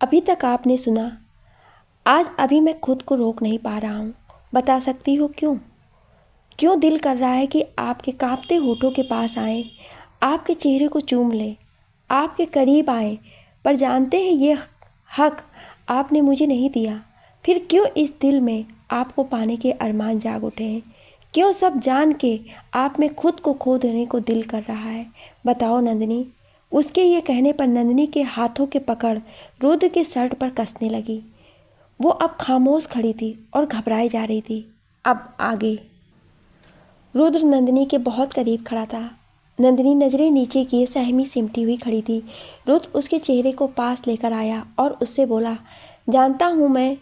अभी तक आपने सुना। आज अभी मैं खुद को रोक नहीं पा रहा हूँ। बता सकती हो क्यों? क्यों दिल कर रहा है कि आपके कांपते होठों के पास आए, आपके चेहरे को चूम ले, आपके करीब आए, पर जानते हैं ये हक आपने मुझे नहीं दिया। फिर क्यों इस दिल में आपको पाने के अरमान जाग उठे हैं? क्यों सब जान के आप में खुद को खो देने को दिल कर रहा है? बताओ नंदिनी। उसके ये कहने पर नंदिनी के हाथों के पकड़ रुद्र के शर्ट पर कसने लगी। वो अब खामोश खड़ी थी और घबराई जा रही थी। अब आगे। रुद्र नंदिनी के बहुत करीब खड़ा था। नंदिनी नजरें नीचे किए सहमी सिमटी हुई खड़ी थी। रुद्र उसके चेहरे को पास लेकर आया और उससे बोला, जानता हूँ मैं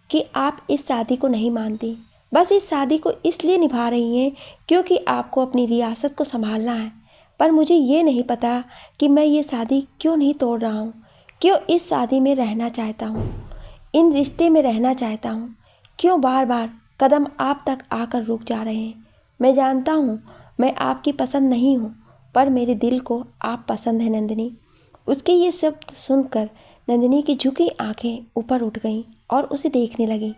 कि आप इस शादी को नहीं मानती, बस इस शादी को इसलिए निभा रही हैं क्योंकि आपको अपनी रियासत को संभालना है। पर मुझे ये नहीं पता कि मैं ये शादी क्यों नहीं तोड़ रहा हूँ, क्यों इस शादी में रहना चाहता हूँ, इन रिश्ते में रहना चाहता हूँ, क्यों बार बार कदम आप तक आकर रुक जा रहे हैं। मैं जानता हूँ मैं आपकी पसंद नहीं हूँ, पर मेरे दिल को आप पसंद है नंदिनी। उसके ये शब्द सुनकर नंदिनी की झुकी आंखें ऊपर उठ गईं और उसे देखने लगी।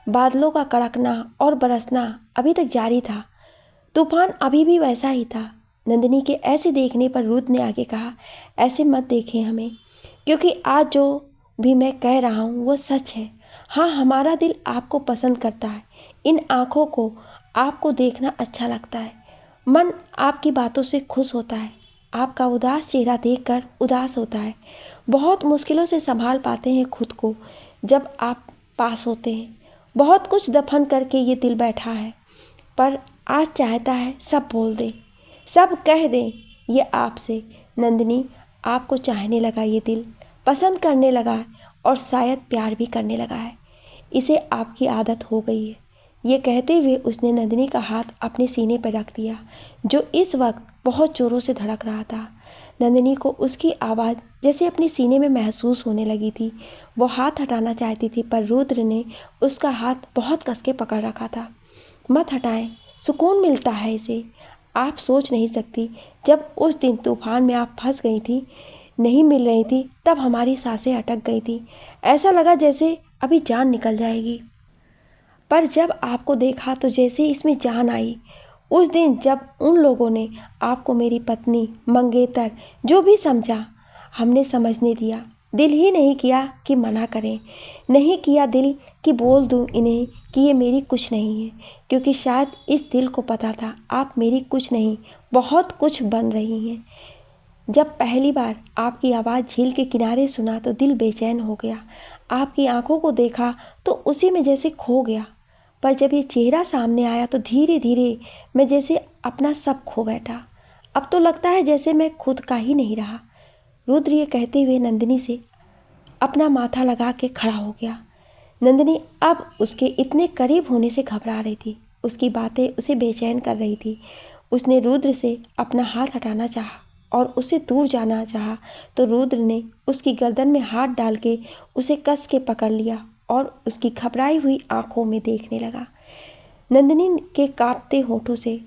बादलों का कड़कना और बरसना अभी तक जारी था। तूफान अभी भी वैसा ही था। नंदिनी के ऐसे देखने पर रुद्र ने आगे कहा, ऐसे मत देखें हमें, क्योंकि आज जो भी मैं कह रहा हूँ वो सच है। हाँ, हमारा दिल आपको पसंद करता है। इन आँखों को आपको देखना अच्छा लगता है। मन आपकी बातों से खुश होता है। आपका उदास चेहरा देखकर उदास होता है। बहुत मुश्किलों से संभाल पाते हैं खुद को जब आप पास होते हैं। बहुत कुछ दफन करके ये दिल बैठा है, पर आज चाहता है सब बोल दे, सब कह दे ये आपसे। नंदिनी, आपको चाहने लगा ये दिल, पसंद करने लगा है और शायद प्यार भी करने लगा है। इसे आपकी आदत हो गई है। ये कहते हुए उसने नंदिनी का हाथ अपने सीने पर रख दिया, जो इस वक्त बहुत जोरों से धड़क रहा था। नंदिनी को उसकी आवाज़ जैसे अपने सीने में महसूस होने लगी थी। वो हाथ हटाना चाहती थी, पर रुद्र ने उसका हाथ बहुत कस के पकड़ रखा था। मत हटाएं, सुकून मिलता है इसे। आप सोच नहीं सकती, जब उस दिन तूफान में आप फंस गई थी, नहीं मिल रही थी, तब हमारी सांसें अटक गई थी। ऐसा लगा जैसे अभी जान निकल जाएगी, पर जब आपको देखा तो जैसे इसमें जान आई। उस दिन जब उन लोगों ने आपको मेरी पत्नी, मंगेतर जो भी समझा, हमने समझने दिया। दिल ही नहीं किया कि मना करें, नहीं किया दिल कि बोल दूं इन्हें कि ये मेरी कुछ नहीं है, क्योंकि शायद इस दिल को पता था आप मेरी कुछ नहीं, बहुत कुछ बन रही हैं। जब पहली बार आपकी आवाज़ झील के किनारे सुना तो दिल बेचैन हो गया। आपकी आंखों को देखा तो उसी में जैसे खो गया, पर जब ये चेहरा सामने आया तो धीरे धीरे मैं जैसे अपना सब खो बैठा। अब तो लगता है जैसे मैं खुद का ही नहीं रहा। रुद्र ये कहते हुए नंदिनी से अपना माथा लगा के खड़ा हो गया। नंदिनी अब उसके इतने करीब होने से घबरा रही थी। उसकी बातें उसे बेचैन कर रही थी। उसने रुद्र से अपना हाथ हटाना चाहा और उससे दूर जाना चाहा, तो रुद्र ने उसकी गर्दन में हाथ डाल के उसे कस के पकड़ लिया और उसकी घबराई हुई आंखों में देखने लगा। नंदिनी के कांपते होठों से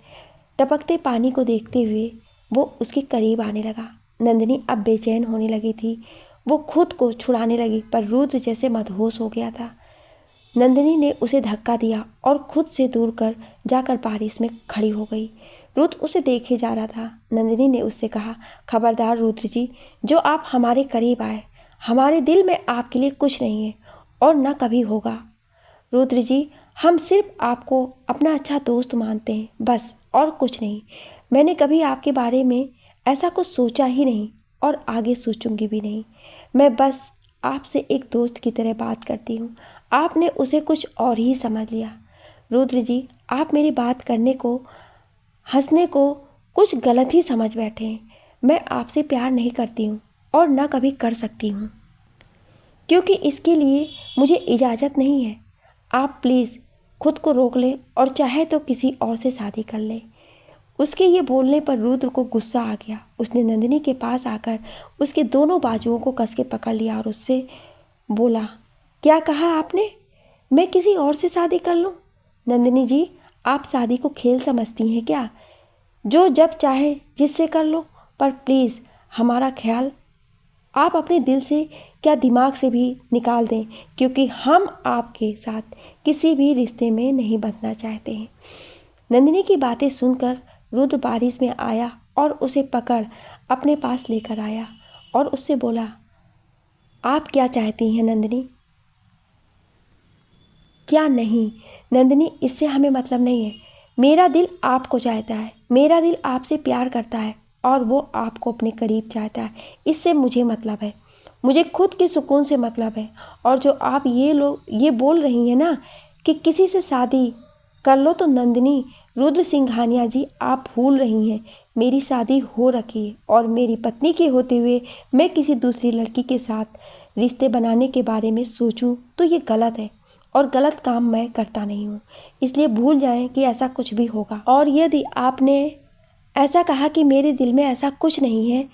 टपकते पानी को देखते हुए वो उसके करीब आने लगा। नंदिनी अब बेचैन होने लगी थी। वो खुद को छुड़ाने लगी, पर रुद्र जैसे मदहोश हो गया था। नंदिनी ने उसे धक्का दिया और खुद से दूर कर जाकर बारिश में खड़ी हो गई। रुद्र उसे देखे जा रहा था। नंदिनी ने उससे कहा, खबरदार रुद्र जी, जो आप हमारे करीब आए, हमारे दिल में आपके लिए कुछ नहीं है और न कभी होगा। रुद्र जी, हम सिर्फ आपको अपना अच्छा दोस्त मानते हैं, बस, और कुछ नहीं। मैंने कभी आपके बारे में ऐसा कुछ सोचा ही नहीं और आगे सोचूंगी भी नहीं। मैं बस आपसे एक दोस्त की तरह बात करती हूँ। आपने उसे कुछ और ही समझ लिया। रुद्र जी, आप मेरी बात करने को, हंसने को कुछ गलत ही समझ बैठे हैं। मैं आपसे प्यार नहीं करती हूँ और न कभी कर सकती हूँ, क्योंकि इसके लिए मुझे इजाज़त नहीं है। आप प्लीज़ खुद को रोक लें और चाहे तो किसी और से शादी कर लें। उसके ये बोलने पर रुद्र को गुस्सा आ गया। उसने नंदिनी के पास आकर उसके दोनों बाजुओं को कस के पकड़ लिया और उससे बोला, क्या कहा आपने? मैं किसी और से शादी कर लूं? नंदिनी जी, आप शादी को खेल समझती हैं क्या? जो जब चाहे जिससे कर लो, पर प्लीज़ हमारा ख्याल आप अपने दिल से क्या दिमाग से भी निकाल दें, क्योंकि हम आपके साथ किसी भी रिश्ते में नहीं बंधना चाहते हैं। नंदिनी की बातें सुनकर रुद्र बारिश में आया और उसे पकड़ अपने पास लेकर आया और उससे बोला, आप क्या चाहती हैं नंदिनी? क्या नहीं नंदिनी, इससे हमें मतलब नहीं है। मेरा दिल आपको चाहता है, मेरा दिल आपसे प्यार करता है और वो आपको अपने करीब चाहता है। इससे मुझे मतलब है, मुझे खुद के सुकून से मतलब है। और जो आप ये बोल रही हैं ना कि किसी से शादी कर लो, तो नंदिनी रुद्र सिंघानिया जी, आप भूल रही हैं, मेरी शादी हो रखी है और मेरी पत्नी के होते हुए मैं किसी दूसरी लड़की के साथ रिश्ते बनाने के बारे में सोचूं तो ये गलत है और गलत काम मैं करता नहीं हूँ। इसलिए भूल जाएं कि ऐसा कुछ भी होगा। और यदि आपने ऐसा कहा कि मेरे दिल में ऐसा कुछ नहीं है,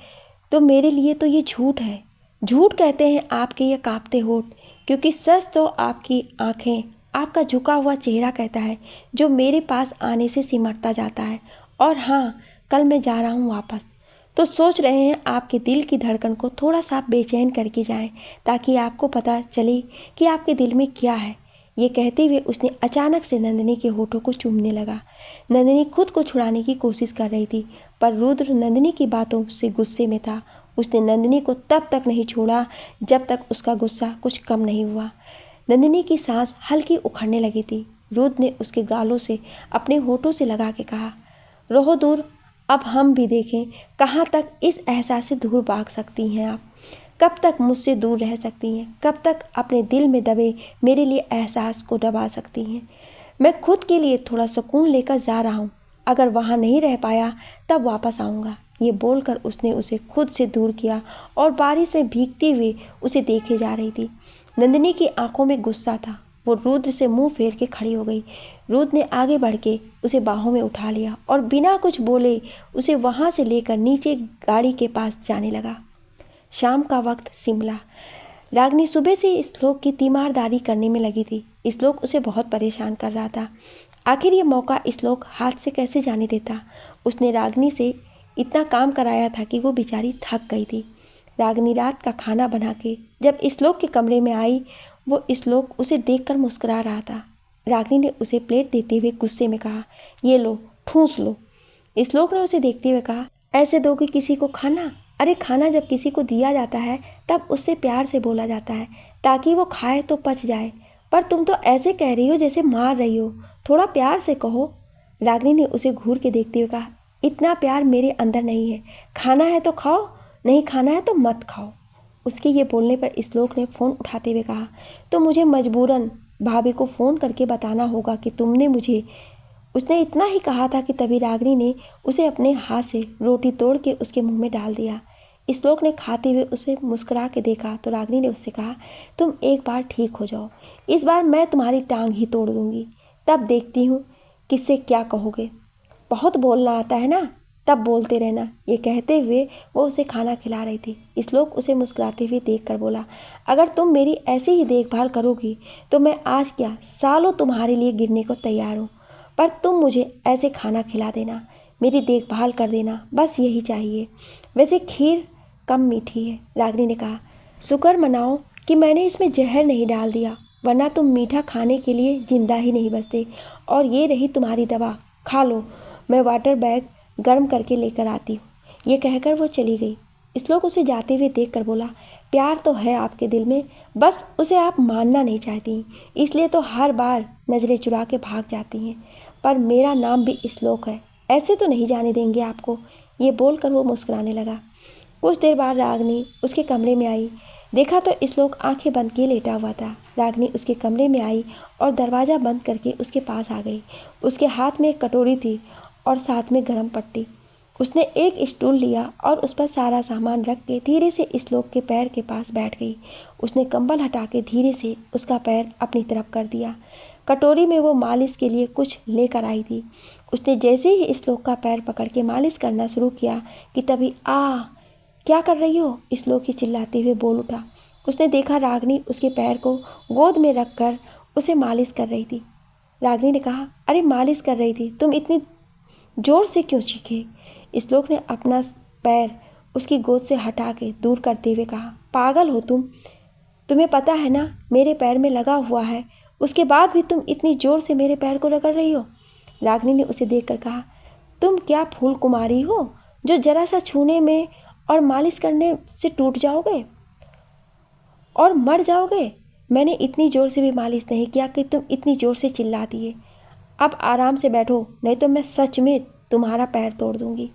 तो मेरे लिए तो ये झूठ है। झूठ कहते हैं आपके ये कांपते होठ, क्योंकि सच तो आपकी आंखें, आपका झुका हुआ चेहरा कहता है, जो मेरे पास आने से सिमटता जाता है। और हाँ, कल मैं जा रहा हूँ वापस, तो सोच रहे हैं आपके दिल की धड़कन को थोड़ा सा बेचैन करके जाएं, ताकि आपको पता चले कि आपके दिल में क्या है। ये कहते हुए उसने अचानक से नंदिनी के होठों को चूमने लगा। नंदिनी खुद को छुड़ाने की कोशिश कर रही थी, पर रुद्र नंदिनी की बातों से गुस्से में था। उसने नंदिनी को तब तक नहीं छोड़ा जब तक उसका गुस्सा कुछ कम नहीं हुआ। नंदिनी की सांस हल्की उखड़ने लगी थी। रुद्र ने उसके गालों से अपने होठों से लगा के कहा, रहो दूर, अब हम भी देखें कहाँ तक इस एहसास से दूर भाग सकती हैं आप। कब तक मुझसे दूर रह सकती हैं? कब तक अपने दिल में दबे मेरे लिए एहसास को दबा सकती हैं? मैं खुद के लिए थोड़ा सुकून लेकर जा रहा हूँ, अगर वहाँ नहीं रह पाया तब वापस आऊँगा। ये बोलकर उसने उसे खुद से दूर किया और बारिश में भीगते हुए उसे देखे जा रही थी। नंदिनी की आंखों में गुस्सा था। वो रुद्र से मुंह फेर के खड़ी हो गई। रुद्र ने आगे बढ़ के उसे बाहों में उठा लिया और बिना कुछ बोले उसे वहाँ से लेकर नीचे गाड़ी के पास जाने लगा। शाम का वक्त शिमला। रागिनी सुबह से श्लोक की तीमारदारी करने में लगी थी। श्लोक उसे बहुत परेशान कर रहा था। आखिर ये मौका श्लोक हाथ से कैसे जाने देता। उसने रागिनी से इतना काम कराया था कि वो बेचारी थक गई थी। रागिनी रात का खाना बना के जब श्लोक के कमरे में आई, वो श्लोक उसे देखकर मुस्कुरा रहा था। रागिनी ने उसे प्लेट देते हुए गुस्से में कहा, ये लो, ठूंस लो। श्लोक ने उसे देखते हुए कहा, ऐसे दोगे किसी को खाना? अरे खाना जब किसी को दिया जाता है तब उससे प्यार से बोला जाता है, ताकि वो खाए तो पच जाए। पर तुम तो ऐसे कह रही हो जैसे मार रही हो, थोड़ा प्यार से कहो। रागिनी ने उसे घूर के देखते हुए कहा, इतना प्यार मेरे अंदर नहीं है। खाना है तो खाओ, नहीं खाना है तो मत खाओ। उसके ये बोलने पर श्लोक ने फ़ोन उठाते हुए कहा, तो मुझे मजबूरन भाभी को फ़ोन करके बताना होगा कि तुमने मुझे। उसने इतना ही कहा था कि तभी रागिनी ने उसे अपने हाथ से रोटी तोड़ के उसके मुंह में डाल दिया। श्लोक ने खाते हुए उसे मुस्कुरा के देखा तो रागिनी ने उससे कहा, तुम एक बार ठीक हो जाओ, इस बार मैं तुम्हारी टांग ही तोड़ दूंगी, तब देखती हूँ किससे क्या कहोगे। बहुत बोलना आता है ना, तब बोलते रहना। ये कहते हुए वो उसे खाना खिला रही थी। श्लोक उसे मुस्कुराते हुए देखकर बोला, अगर तुम मेरी ऐसी ही देखभाल करोगी तो मैं आज क्या सालों तुम्हारे लिए गिरने को तैयार हूँ, पर तुम मुझे ऐसे खाना खिला देना, मेरी देखभाल कर देना, बस यही चाहिए। वैसे खीर कम मीठी है, रागिनी ने कहा। शुक्र मनाओ कि मैंने इसमें जहर नहीं डाल दिया, वरना तुम मीठा खाने के लिए जिंदा ही नहीं बचते। और ये रही तुम्हारी दवा, खा लो, मैं वाटर बैग गर्म करके लेकर आती हूँ। ये कहकर वो चली गई। श्लोक उसे जाते हुए देख कर बोला, प्यार तो है आपके दिल में, बस उसे आप मानना नहीं चाहती, इसलिए तो हर बार नज़रें चुरा के भाग जाती हैं। पर मेरा नाम भी श्लोक है, ऐसे तो नहीं जाने देंगे आपको। ये बोलकर वो मुस्कुराने लगा। कुछ देर बाद रागिनी उसके कमरे में आई। देखा तो श्लोक आंखें बंद किए लेटा हुआ था। रागिनी उसके कमरे में आई और दरवाज़ा बंद करके उसके पास आ गई। उसके हाथ में एक कटोरी थी और साथ में गरम पट्टी। उसने एक स्टूल लिया और उस पर सारा सामान रख के धीरे से श्लोक के पैर के पास बैठ गई। उसने कंबल हटा के धीरे से उसका पैर अपनी तरफ कर दिया। कटोरी में वो मालिश के लिए कुछ लेकर आई थी। उसने जैसे ही श्लोक का पैर पकड़ के मालिश करना शुरू किया कि तभी क्या कर रही हो, श्लोक ही चिल्लाते हुए बोल उठा। उसने देखा रागिनी उसके पैर को गोद में रखकर उसे मालिश कर रही थी। रागिनी ने कहा, अरे मालिश कर रही थी, तुम इतनी जोर से क्यों चीखे? श्लोक ने अपना पैर उसकी गोद से हटा के दूर करते हुए कहा, पागल हो तुम? तुम्हें पता है ना मेरे पैर में लगा हुआ है, उसके बाद भी तुम इतनी ज़ोर से मेरे पैर को रगड़ रही हो। रागिनी ने उसे देखकर कहा, तुम क्या फूल कुमारी हो जो जरा सा छूने में और मालिश करने से टूट जाओगे और मर जाओगे? मैंने इतनी ज़ोर से भी मालिश नहीं किया कि तुम इतनी ज़ोर से चिल्लाती है। अब आराम से बैठो, नहीं तो मैं सच में तुम्हारा पैर तोड़ दूंगी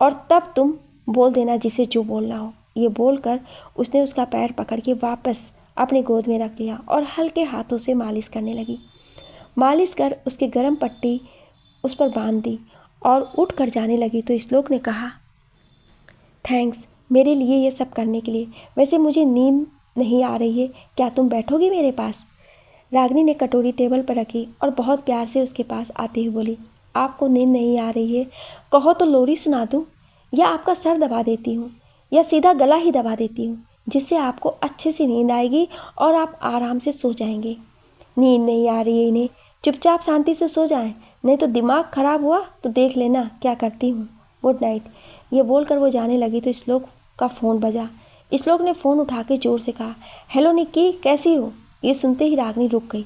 और तब तुम बोल देना जिसे जो बोलना हो। ये बोलकर उसने उसका पैर पकड़ के वापस अपनी गोद में रख लिया और हल्के हाथों से मालिश करने लगी। मालिश कर उसकी गर्म पट्टी उस पर बांध दी और उठ कर जाने लगी तो श्लोक ने कहा, थैंक्स मेरे लिए ये सब करने के लिए। वैसे मुझे नींद नहीं आ रही है, क्या तुम बैठोगी मेरे पास? रागिनी ने कटोरी टेबल पर रखी और बहुत प्यार से उसके पास आते हुए बोली, आपको नींद नहीं आ रही है? कहो तो लोरी सुना दूँ या आपका सर दबा देती हूँ या सीधा गला ही दबा देती हूँ, जिससे आपको अच्छे से नींद आएगी और आप आराम से सो जाएंगे। नींद नहीं आ रही है इन्हें, चुपचाप शांति से सो जाएं, नहीं तो दिमाग खराब हुआ तो देख लेना क्या करती हूँ। Good night. ये बोलकर वो जाने लगी तो श्लोक का फ़ोन बजा। श्लोक ने फ़ोन उठा के ज़ोर से कहा, हेलो निक्की, कैसी हो? ये सुनते ही रागिनी रुक गई।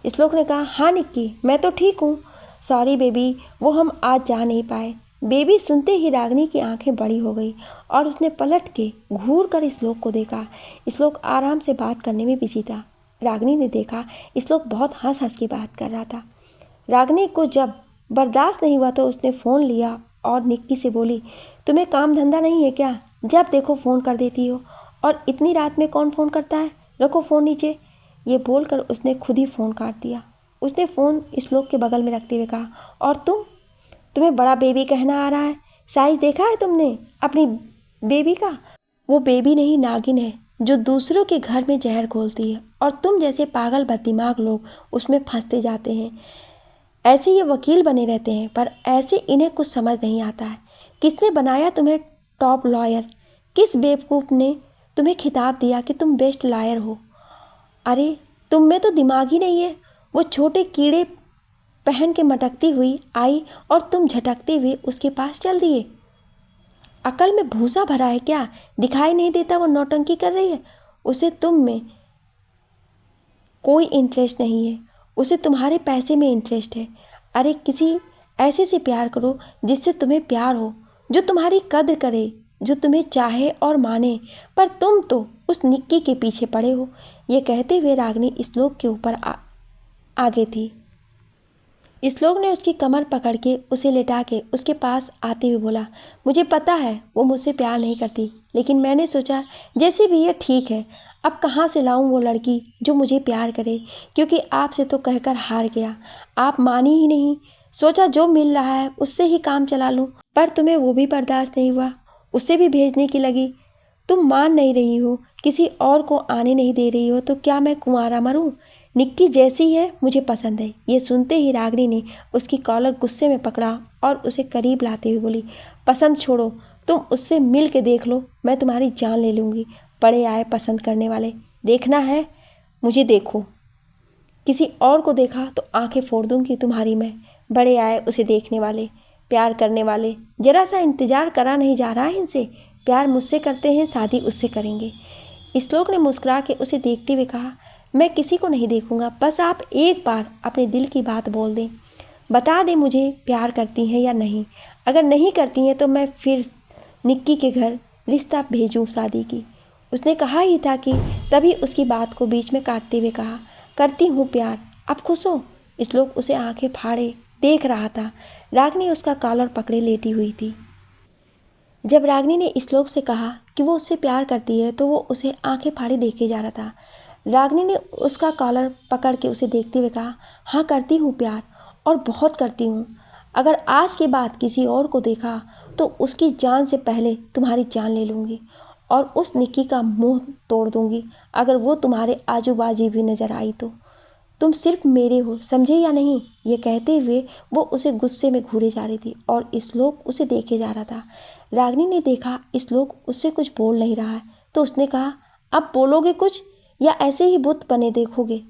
श्लोक ने कहा, हाँ निक्की, मैं तो ठीक हूँ। सॉरी बेबी, वो हम आज जा नहीं पाए। बेबी सुनते ही रागिनी की आंखें बड़ी हो गई और उसने पलट के घूर कर श्लोक को देखा। श्लोक आराम से बात करने में बिजी था। रागिनी ने देखा श्लोक बहुत हंस हंस के बात कर रहा था। रागिनी को जब बर्दाश्त नहीं हुआ तो उसने फ़ोन लिया और निक्की से बोली, तुम्हें काम धंधा नहीं है क्या? जब देखो फ़ोन कर देती हो, और इतनी रात में कौन फ़ोन करता है? रखो फ़ोन नीचे। ये बोलकर उसने खुद ही फ़ोन काट दिया। उसने फ़ोन श्लोक के बगल में रखते हुए कहा, और तुम्हें बड़ा बेबी कहना आ रहा है? साइज देखा है तुमने अपनी बेबी का? वो बेबी नहीं, नागिन है जो दूसरों के घर में जहर घोलती है और तुम जैसे पागल बददिमाग लोग उसमें फंसते जाते हैं। ऐसे ये वकील बने रहते हैं, पर ऐसे इन्हें कुछ समझ नहीं आता है। किसने बनाया तुम्हें टॉप लॉयर? किस बेवकूफ़ ने तुम्हें खिताब दिया कि तुम बेस्ट लॉयर हो? अरे तुम में तो दिमाग ही नहीं है। वो छोटे कीड़े पहन के मटकती हुई आई और तुम झटकते हुए उसके पास चल दिए। अकल में भूसा भरा है क्या? दिखाई नहीं देता वो नौटंकी कर रही है? उसे तुम में कोई इंटरेस्ट नहीं है, उसे तुम्हारे पैसे में इंटरेस्ट है। अरे किसी ऐसे से प्यार करो जिससे तुम्हें प्यार हो, जो तुम्हारी कद्र करे, जो तुम्हें चाहे और माने। पर तुम तो उस निक्की के पीछे पड़े हो। ये कहते हुए रागिनी श्लोक के ऊपर आगे थी। श्लोक ने उसकी कमर पकड़ के उसे लेटा के उसके पास आते हुए बोला, मुझे पता है वो मुझसे प्यार नहीं करती, लेकिन मैंने सोचा जैसे भी ये ठीक है। अब कहाँ से लाऊं वो लड़की जो मुझे प्यार करे, क्योंकि आपसे तो कहकर हार गया, आप मानी ही नहीं। सोचा जो मिल रहा है उससे ही काम चला लूं, पर तुम्हें वो भी बर्दाश्त नहीं हुआ, उससे भी भेजने की लगी। तुम मान नहीं रही हो, किसी और को आने नहीं दे रही हो, तो क्या मैं कुंवारा मरूं? निक्की जैसी है मुझे पसंद है। ये सुनते ही रागिनी ने उसकी कॉलर गुस्से में पकड़ा और उसे करीब लाते हुए बोली, पसंद छोड़ो, तुम उससे मिल के देख लो, मैं तुम्हारी जान ले लूँगी। बड़े आए पसंद करने वाले, देखना है मुझे देखो, किसी और को देखा तो आंखें फोड़ दूंगी तुम्हारी मैं। बड़े आए उसे देखने वाले, प्यार करने वाले। जरा सा इंतज़ार करा नहीं जा रहा है इनसे। प्यार मुझसे करते हैं, शादी उससे करेंगे। श्लोक ने मुस्कुरा के उसे देखते हुए कहा, मैं किसी को नहीं देखूंगा, बस आप एक बार अपने दिल की बात बोल दें, बता दें मुझे प्यार करती हैं या नहीं। अगर नहीं करती हैं तो मैं फिर निक्की के घर रिश्ता भेजूं शादी की। उसने कहा ही था कि तभी उसकी बात को बीच में काटते हुए कहा, करती हूँ प्यार, अब खुश हो? श्लोक उसे आंखें फाड़े देख रहा था। रागिनी उसका कॉलर पकड़े लेटी हुई थी। जब रागिनी ने श्लोक से कहा कि वो उससे प्यार करती है तो वो उसे आंखें फाड़े देखे जा रहा था। रागिनी ने उसका कॉलर पकड़ के उसे देखते हुए कहा, हाँ करती हूँ प्यार, और बहुत करती हूँ। अगर आज के बाद किसी और को देखा तो उसकी जान से पहले तुम्हारी जान ले लूँगी और उस निक्की का मुंह तोड़ दूँगी। अगर वो तुम्हारे आजू बाजू भी नज़र आई तो तुम सिर्फ मेरे हो, समझे या नहीं? ये कहते हुए वो उसे गुस्से में घूरे जा रही थी और श्लोक उसे देखे जा रहा था। रागिनी ने देखा श्लोक उससे कुछ बोल नहीं रहा है तो उसने कहा, अब बोलोगे कुछ या ऐसे ही बुत बने देखोगे?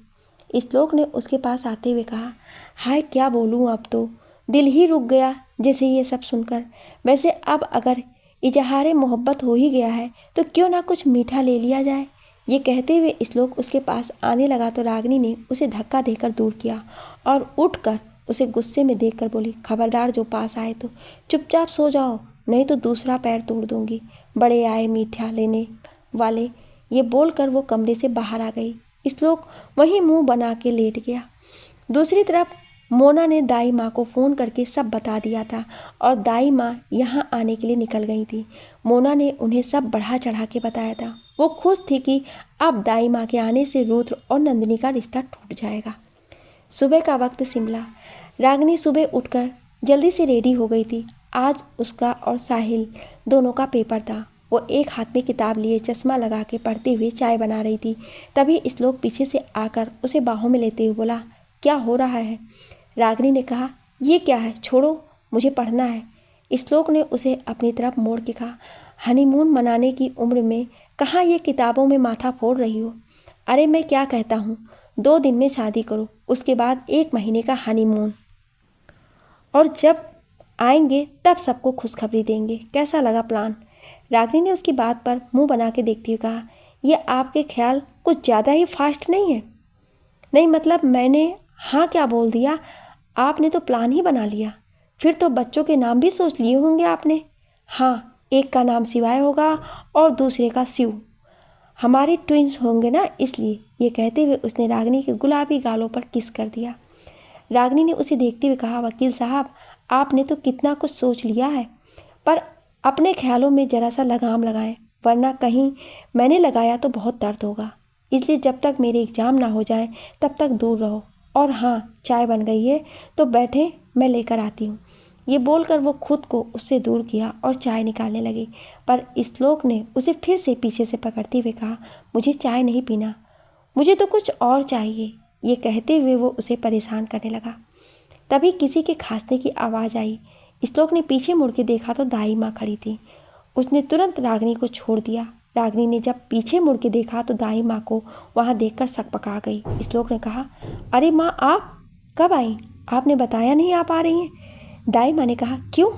श्लोक ने उसके पास आते हुए कहा, हाय क्या बोलूँ, अब तो दिल ही रुक गया जैसे ये सब सुनकर। वैसे अब अगर इजहारे मोहब्बत हो ही गया है तो क्यों ना कुछ मीठा ले लिया जाए। ये कहते हुए श्लोक उसके पास आने लगा तो रागिनी ने उसे धक्का देकर दूर किया और उठकर उसे गुस्से में देखकर बोली, खबरदार जो पास आए तो चुपचाप सो जाओ, नहीं तो दूसरा पैर तोड़ दूंगी। बड़े आए मीठा लेने वाले। ये बोलकर वो कमरे से बाहर आ गई। श्लोक वहीं मुंह बना के लेट गया। दूसरी तरफ मोना ने दाई माँ को फ़ोन करके सब बता दिया था और दाई माँ यहाँ आने के लिए निकल गई थी। मोना ने उन्हें सब बढ़ा चढ़ा के बताया था। वो खुश थी कि अब दाई माँ के आने से रुद्र और नंदिनी का रिश्ता टूट जाएगा। सुबह का वक्त शिमला। रागिनी सुबह उठकर जल्दी से रेडी हो गई थी। आज उसका और साहिल दोनों का पेपर था। वो एक हाथ में किताब लिए चश्मा लगा के पढ़ते हुए चाय बना रही थी। तभी श्लोक पीछे से आकर उसे बाहों में लेते हुए बोला, क्या हो रहा है? रागिनी ने कहा, ये क्या है, छोड़ो, मुझे पढ़ना है। श्लोक ने उसे अपनी तरफ मोड़ के कहा, हनीमून मनाने की उम्र में कहाँ ये किताबों में माथा फोड़ रही हो? अरे मैं क्या कहता हूँ, 2 दिन में शादी करो, उसके बाद 1 महीने का हनीमून, और जब आएंगे तब सबको खुशखबरी देंगे। कैसा लगा प्लान? रागिनी ने उसकी बात पर मुंह बना के देखते हुए कहा, यह आपके ख्याल कुछ ज़्यादा ही फास्ट नहीं है? नहीं मतलब मैंने हाँ क्या बोल दिया? आपने तो प्लान ही बना लिया। फिर तो बच्चों के नाम भी सोच लिए होंगे आपने। हाँ, एक का नाम शिवाय होगा और दूसरे का शिव। हमारे ट्विंस होंगे ना, इसलिए। ये कहते हुए उसने रागिनी के गुलाबी गालों पर किस कर दिया। रागिनी ने उसे देखते हुए कहा, वकील साहब, आपने तो कितना कुछ सोच लिया है, पर अपने ख्यालों में ज़रा सा लगाम लगाएं, वरना कहीं मैंने लगाया तो बहुत दर्द होगा। इसलिए जब तक मेरे एग्ज़ाम ना हो जाएं तब तक दूर रहो। और हाँ, चाय बन गई है तो बैठे, मैं लेकर आती हूँ। ये बोलकर वो खुद को उससे दूर किया और चाय निकालने लगी, पर श्लोक ने उसे फिर से पीछे से पकड़ते हुए कहा, मुझे चाय नहीं पीना, मुझे तो कुछ और चाहिए। ये कहते हुए वो उसे परेशान करने लगा। तभी किसी के खांसने की आवाज़ आई। श्लोक ने पीछे मुड़ के देखा तो दाई माँ खड़ी थी। उसने तुरंत रागिनी को छोड़ दिया। रागिनी ने जब पीछे मुड़ के देखा तो दाई माँ को वहाँ देखकर सकपका गई। श्लोक ने कहा, अरे माँ, आप कब आई? आपने बताया नहीं आप आ रही हैं। दाई माँ ने कहा, क्यों?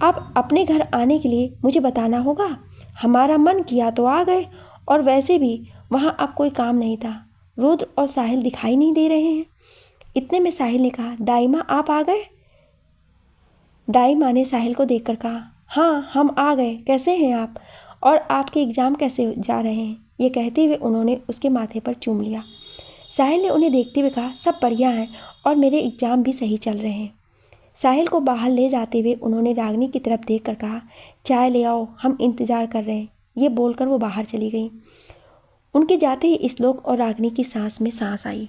आप अपने घर आने के लिए मुझे बताना होगा। हमारा मन किया तो आ गए, और वैसे भी वहाँ अब कोई काम नहीं था। रुद्र और साहिल दिखाई नहीं दे रहे हैं। इतने में साहिल ने कहा, दाई माँ आप आ गए? दाई माँ ने साहिल को देखकर कहा, हाँ हम आ गए, कैसे हैं आप, और आपके एग्ज़ाम कैसे जा रहे हैं? ये कहते हुए उन्होंने उसके माथे पर चूम लिया। साहिल ने उन्हें देखते हुए कहा, सब बढ़िया हैं और मेरे एग्ज़ाम भी सही चल रहे हैं। साहिल को बाहर ले जाते हुए उन्होंने रागिनी की तरफ देखकर कहा, चाय ले आओ, हम इंतज़ार कर रहे हैं। ये बोलकर वो बाहर चली गई। उनके जाते ही श्लोक और रागिनी की सांस में सांस आई।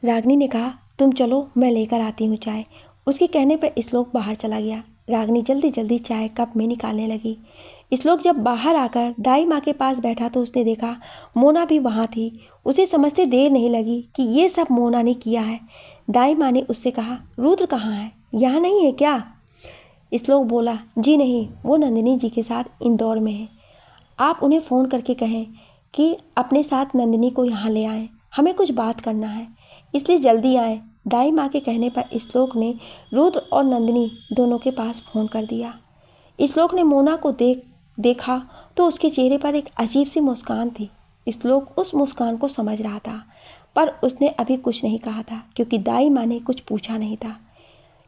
रागिनी ने कहा, तुम चलो, मैं लेकर आती हूँ चाय। उसके कहने पर श्लोक बाहर चला गया। रागिनी जल्दी जल्दी चाय कप में निकालने लगी। श्लोक जब बाहर आकर दाई माँ के पास बैठा तो उसने देखा मोना भी वहाँ थी। उसे समझते देर नहीं लगी कि ये सब मोना ने किया है। दाई माँ ने उससे कहा, रुद्र कहाँ है, यहाँ नहीं है क्या? श्लोक बोला, जी नहीं, वो नंदिनी जी के साथ इंदौर में है। आप उन्हें फ़ोन करके कहें कि अपने साथ नंदिनी को यहाँ ले आएँ, हमें कुछ बात करना है, इसलिए जल्दी आएँ। दाई माँ के कहने पर श्लोक ने रुद्र और नंदिनी दोनों के पास फ़ोन कर दिया। श्लोक ने मोना को देखा तो उसके चेहरे पर एक अजीब सी मुस्कान थी। श्लोक उस मुस्कान को समझ रहा था, पर उसने अभी कुछ नहीं कहा था क्योंकि दाई माँ ने कुछ पूछा नहीं था।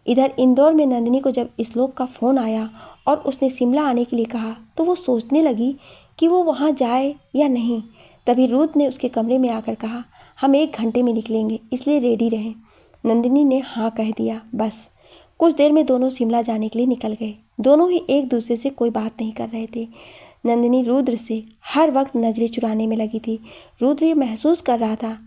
इधर इंदौर में नंदिनी को जब श्लोक का फ़ोन आया और उसने शिमला आने के लिए कहा तो वो सोचने लगी कि वो वहाँ जाए या नहीं। तभी रुद्र ने उसके कमरे में आकर कहा, हम 1 घंटे में निकलेंगे, इसलिए रेडी रहें। नंदिनी ने हाँ कह दिया। बस कुछ देर में दोनों शिमला जाने के लिए निकल गए। दोनों ही एक दूसरे से कोई बात नहीं कर रहे थे। नंदिनी रुद्र से हर वक्त नज़रें चुराने में लगी थी। रुद्र ये महसूस कर रहा था,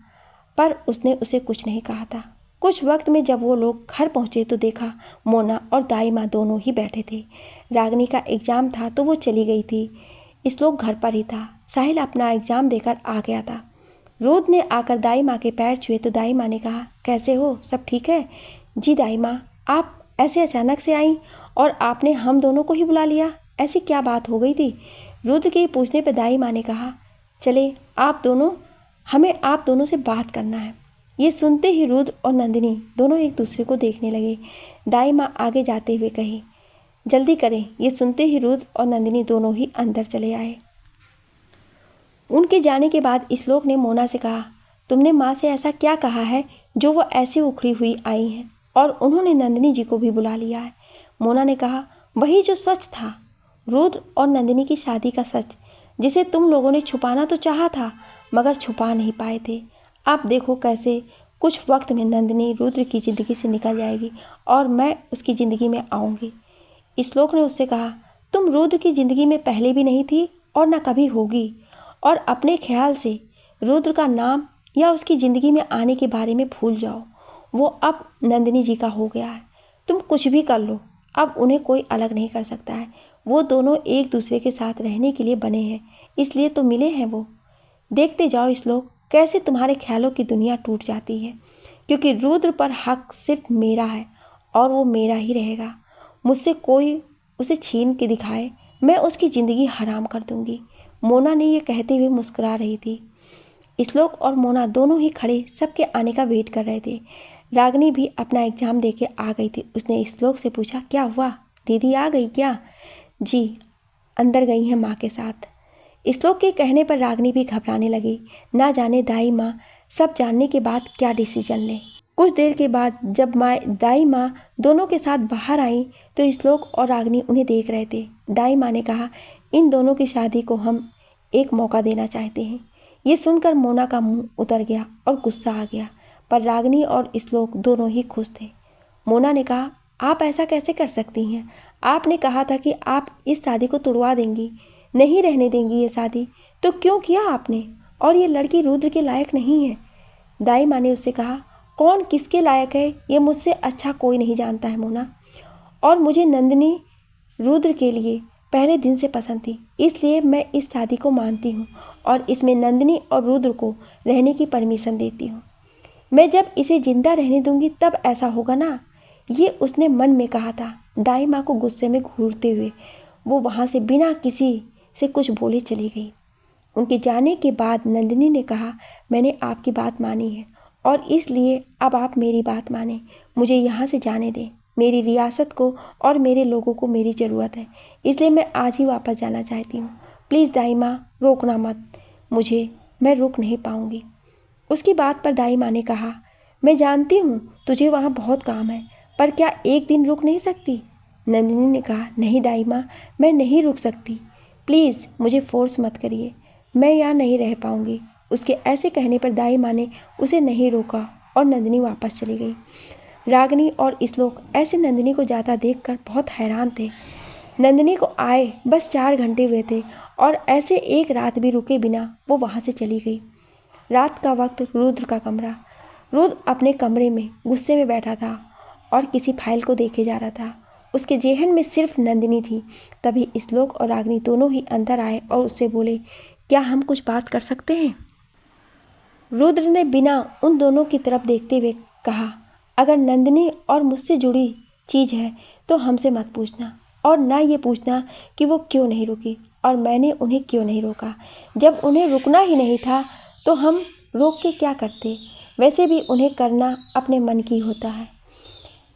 पर उसने उसे कुछ नहीं कहा था। कुछ वक्त में जब वो लोग घर पहुँचे तो देखा मोना और दाई माँ दोनों ही बैठे थे। रागिनी का एग्ज़ाम था तो वो चली गई थी। श्लोक घर पर ही था। साहिल अपना एग्ज़ाम देकर आ गया था। रुद्र ने आकर दाई माँ के पैर छुए तो दाई माँ ने कहा, कैसे हो, सब ठीक है? जी दाई माँ, आप ऐसे अचानक से आई और आपने हम दोनों को ही बुला लिया, ऐसी क्या बात हो गई थी? रुद्र के पूछने पर दाई माँ ने कहा, चले हमें आप दोनों से बात करना है। ये सुनते ही रुद्र और नंदिनी दोनों एक दूसरे को देखने लगे। दाई माँ आगे जाते हुए कही, जल्दी करें। ये सुनते ही रुद्र और नंदिनी दोनों ही अंदर चले आए। उनके जाने के बाद श्लोक ने मोना से कहा, तुमने माँ से ऐसा क्या कहा है जो वो ऐसी उखड़ी हुई आई हैं और उन्होंने नंदिनी जी को भी बुला लिया है। मोना ने कहा, वही जो सच था, रुद्र और नंदिनी की शादी का सच, जिसे तुम लोगों ने छुपाना तो चाहा था मगर छुपा नहीं पाए थे। आप देखो कैसे कुछ वक्त में नंदिनी रुद्र की ज़िंदगी से निकल जाएगी और मैं उसकी ज़िंदगी में आऊँगी। श्लोक ने उससे कहा, तुम रुद्र की ज़िंदगी में पहले भी नहीं थी और न कभी होगी, और अपने ख्याल से रुद्र का नाम या उसकी ज़िंदगी में आने के बारे में भूल जाओ। वो अब नंदिनी जी का हो गया है। तुम कुछ भी कर लो, अब उन्हें कोई अलग नहीं कर सकता है। वो दोनों एक दूसरे के साथ रहने के लिए बने हैं, इसलिए तो मिले हैं वो। देखते जाओ श्लोक, कैसे तुम्हारे ख्यालों की दुनिया टूट जाती है, क्योंकि रुद्र पर हक सिर्फ मेरा है और वो मेरा ही रहेगा। मुझसे कोई उसे छीन के दिखाए, मैं उसकी ज़िंदगी हराम कर दूंगी। मोना ने यह कहते हुए मुस्कुरा रही थी। श्लोक और मोना दोनों ही खड़े सबके आने का वेट कर रहे थे। रागिनी भी अपना एग्ज़ाम देके आ गई थी। उसने श्लोक से पूछा, क्या हुआ, दीदी आ गई क्या? जी, अंदर गई हैं माँ के साथ। श्लोक के कहने पर रागिनी भी घबराने लगी, ना जाने दाई माँ सब जानने के बाद क्या डिसीजन लें। कुछ देर के बाद जब दाई माँ दोनों के साथ बाहर आई तो श्लोक और रागिनी उन्हें देख रहे थे। दाई माँ ने कहा, इन दोनों की शादी को हम एक मौका देना चाहते हैं। ये सुनकर मोना का मुंह उतर गया और गुस्सा आ गया, पर रागिनी और श्लोक दोनों ही खुश थे। मोना ने कहा, आप ऐसा कैसे कर सकती हैं? आपने कहा था कि आप इस शादी को तुड़वा देंगी, नहीं रहने देंगी ये शादी, तो क्यों किया आपने? और ये लड़की रुद्र के लायक नहीं है। दाई माँ ने उससे कहा, कौन किसके लायक है ये मुझसे अच्छा कोई नहीं जानता है मोना, और मुझे नंदिनी रुद्र के लिए पहले दिन से पसंद थी, इसलिए मैं इस शादी को मानती हूँ और इसमें नंदिनी और रुद्र को रहने की परमिशन देती हूँ। मैं जब इसे जिंदा रहने दूंगी तब ऐसा होगा ना, ये उसने मन में कहा था। दाई माँ को गुस्से में घूरते हुए वो वहाँ से बिना किसी से कुछ बोले चली गई। उनके जाने के बाद नंदिनी ने कहा, मैंने आपकी बात मानी है और इसलिए अब आप मेरी बात माने, मुझे यहाँ से जाने दें। मेरी रियासत को और मेरे लोगों को मेरी ज़रूरत है, इसलिए मैं आज ही वापस जाना चाहती हूँ। प्लीज़ दाई माँ, रोकना मत मुझे, मैं रुक नहीं पाऊँगी। उसकी बात पर दाई माँ ने कहा, मैं जानती हूँ तुझे वहाँ बहुत काम है, पर क्या एक दिन रुक नहीं सकती? नंदिनी ने कहा, नहीं दाई माँ, मैं नहीं रुक सकती, प्लीज़ मुझे फोर्स मत करिए, मैं यहाँ नहीं रह पाऊँगी। उसके ऐसे कहने पर दाई माँ ने उसे नहीं रोका और नंदिनी वापस चली गई। रागिनी और श्लोक ऐसे नंदिनी को जाता देखकर बहुत हैरान थे। नंदिनी को आए बस 4 घंटे हुए थे और ऐसे एक रात भी रुके बिना वो वहाँ से चली गई। रात का वक्त, रुद्र का कमरा। रुद्र अपने कमरे में गुस्से में बैठा था और किसी फाइल को देखे जा रहा था। उसके जेहन में सिर्फ नंदिनी थी। तभी श्लोक और रागिनी दोनों ही अंदर आए और उससे बोले, क्या हम कुछ बात कर सकते हैं? रुद्र ने बिना उन दोनों की तरफ देखते हुए कहा, अगर नंदिनी और मुझसे जुड़ी चीज़ है तो हमसे मत पूछना, और ना ये पूछना कि वो क्यों नहीं रुकी और मैंने उन्हें क्यों नहीं रोका। जब उन्हें रुकना ही नहीं था तो हम रोक के क्या करते? वैसे भी उन्हें करना अपने मन की होता है।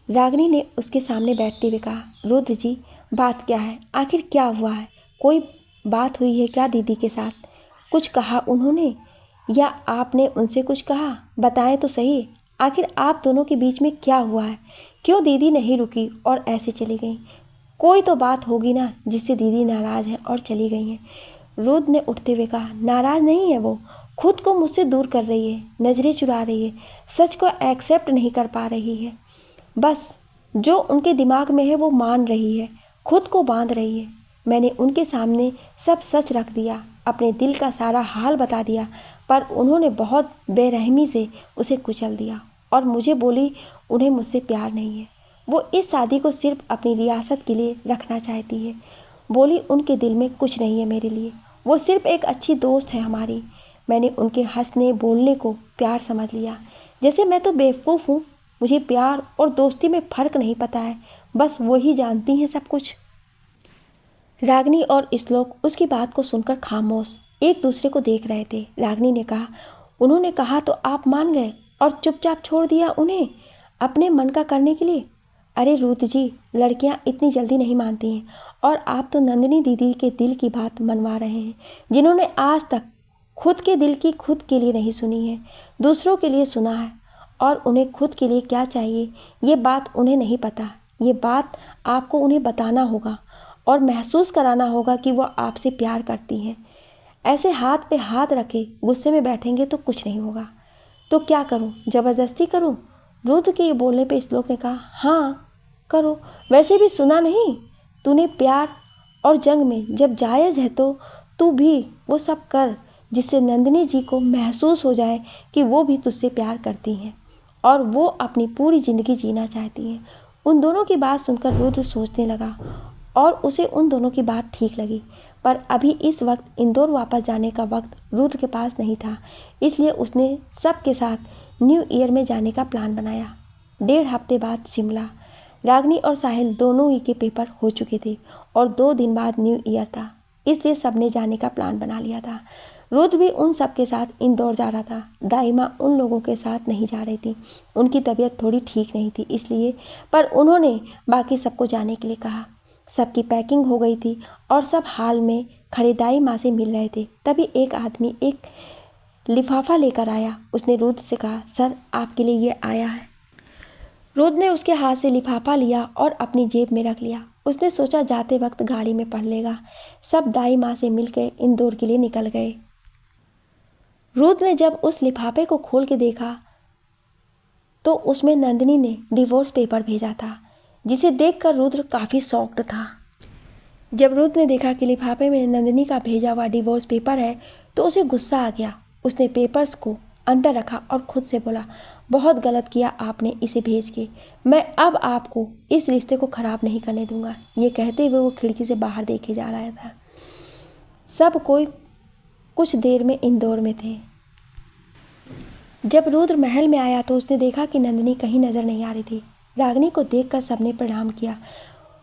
रागिनी ने उसके सामने बैठते हुए कहा, रुद्र जी, बात क्या है? आखिर क्या हुआ है? कोई बात हुई है क्या दीदी के साथ? कुछ कहा उन्होंने या आपने उनसे कुछ कहा? बताएं तो सही, आखिर आप दोनों के बीच में क्या हुआ है? क्यों दीदी नहीं रुकी और ऐसे चली गई? कोई तो बात होगी ना जिससे दीदी नाराज़ है और चली गई हैं। रुद्र ने उठते हुए कहा, नाराज़ नहीं है वो, खुद को मुझसे दूर कर रही है, नज़रें चुरा रही है, सच को एक्सेप्ट नहीं कर पा रही है। बस जो उनके दिमाग में है वो मान रही है, खुद को बांध रही है। मैंने उनके सामने सब सच रख दिया, अपने दिल का सारा हाल बता दिया, पर उन्होंने बहुत बेरहमी से उसे कुचल दिया और मुझे बोली उन्हें मुझसे प्यार नहीं है। वो इस शादी को सिर्फ अपनी रियासत के लिए रखना चाहती है। बोली उनके दिल में कुछ नहीं है मेरे लिए, वो सिर्फ एक अच्छी दोस्त है हमारी। मैंने उनके हंसने बोलने को प्यार समझ लिया, जैसे मैं तो बेवकूफ़ हूँ, मुझे प्यार और दोस्ती में फ़र्क नहीं पता है, बस वही जानती हैं सब कुछ। रागिनी और श्लोक उसकी बात को सुनकर खामोश एक दूसरे को देख रहे थे। रागिनी ने कहा, उन्होंने कहा तो आप मान गए और चुपचाप छोड़ दिया उन्हें अपने मन का करने के लिए? अरे रुद्र जी, लड़कियां इतनी जल्दी नहीं मानती हैं, और आप तो नंदिनी दीदी के दिल की बात मनवा रहे हैं, जिन्होंने आज तक खुद के दिल की खुद के लिए नहीं सुनी है, दूसरों के लिए सुना है। और उन्हें खुद के लिए क्या चाहिए ये बात उन्हें नहीं पता। ये बात आपको उन्हें बताना होगा और महसूस कराना होगा कि वो आपसे प्यार करती हैं। ऐसे हाथ पे हाथ रखे गुस्से में बैठेंगे तो कुछ नहीं होगा। तो क्या करूं, ज़बरदस्ती करूं? रुद्र के ये बोलने पे श्लोक ने कहा, हाँ करो, वैसे भी सुना नहीं तूने, प्यार और जंग में जब जायज़ है तो तू भी वो सब कर जिससे नंदिनी जी को महसूस हो जाए कि वो भी तुझसे प्यार करती हैं और वो अपनी पूरी ज़िंदगी जीना चाहती हैं। उन दोनों की बात सुनकर रुद्र सोचने लगा और उसे उन दोनों की बात ठीक लगी। पर अभी इस वक्त इंदौर वापस जाने का वक्त रुद्र के पास नहीं था, इसलिए उसने सबके साथ न्यू ईयर में जाने का प्लान बनाया। 1.5 हफ्ते बाद शिमला। रागनी और साहिल दोनों ही के पेपर हो चुके थे और 2 दिन बाद न्यू ईयर था, इसलिए सबने जाने का प्लान बना लिया था। रुद्र भी उन सब के साथ इंदौर जा रहा था। दाइमा उन लोगों के साथ नहीं जा रही थी, उनकी तबीयत थोड़ी ठीक नहीं थी इसलिए, पर उन्होंने बाकी सबको जाने के लिए कहा। सबकी पैकिंग हो गई थी और सब हाल में खड़े दाई माँ से मिल रहे थे। तभी एक आदमी एक लिफाफा लेकर आया। उसने रुद्र से कहा, सर आपके लिए ये आया है। रुद्र ने उसके हाथ से लिफाफा लिया और अपनी जेब में रख लिया। उसने सोचा जाते वक्त गाड़ी में पढ़ लेगा। सब दाई माँ से मिलकर इंदौर के लिए निकल गए। रुद्र ने जब उस लिफाफे को खोल के देखा तो उसमें नंदिनी ने डिवोर्स पेपर भेजा था, जिसे देखकर रुद्र काफ़ी शॉक्ड था। जब रुद्र ने देखा कि लिफाफे में नंदिनी का भेजा हुआ डिवोर्स पेपर है तो उसे गुस्सा आ गया। उसने पेपर्स को अंदर रखा और खुद से बोला, बहुत गलत किया आपने इसे भेज के, मैं अब आपको इस रिश्ते को ख़राब नहीं करने दूंगा। ये कहते हुए वो खिड़की से बाहर देखे जा रहा था। सब कोई कुछ देर में इंदौर में थे। जब रुद्र महल में आया तो उसने देखा कि नंदिनी कहीं नज़र नहीं आ रही थी। रागिनी को देखकर सबने प्रणाम किया।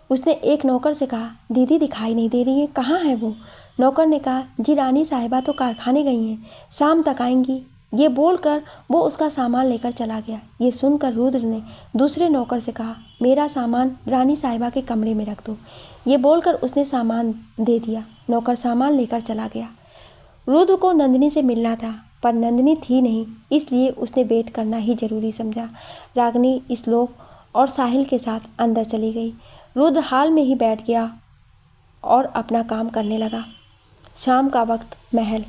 उसने एक नौकर से कहा, दीदी दिखाई नहीं दे रही है, कहाँ है वो? नौकर ने कहा, जी रानी साहिबा तो कारखाने गई हैं, शाम तक आएंगी। ये बोलकर वो उसका सामान लेकर चला गया। ये सुनकर रुद्र ने दूसरे नौकर से कहा, मेरा सामान रानी साहिबा के कमरे में रख दो। ये बोलकर उसने सामान दे दिया। नौकर सामान लेकर चला गया। रुद्र को नंदिनी से मिलना था, पर नंदिनी थी नहीं, इसलिए उसने वेट करना ही जरूरी समझा। रागिनी, श्लोक और साहिल के साथ अंदर चली गई। रुद्र हाल में ही बैठ गया और अपना काम करने लगा। शाम का वक्त, महल।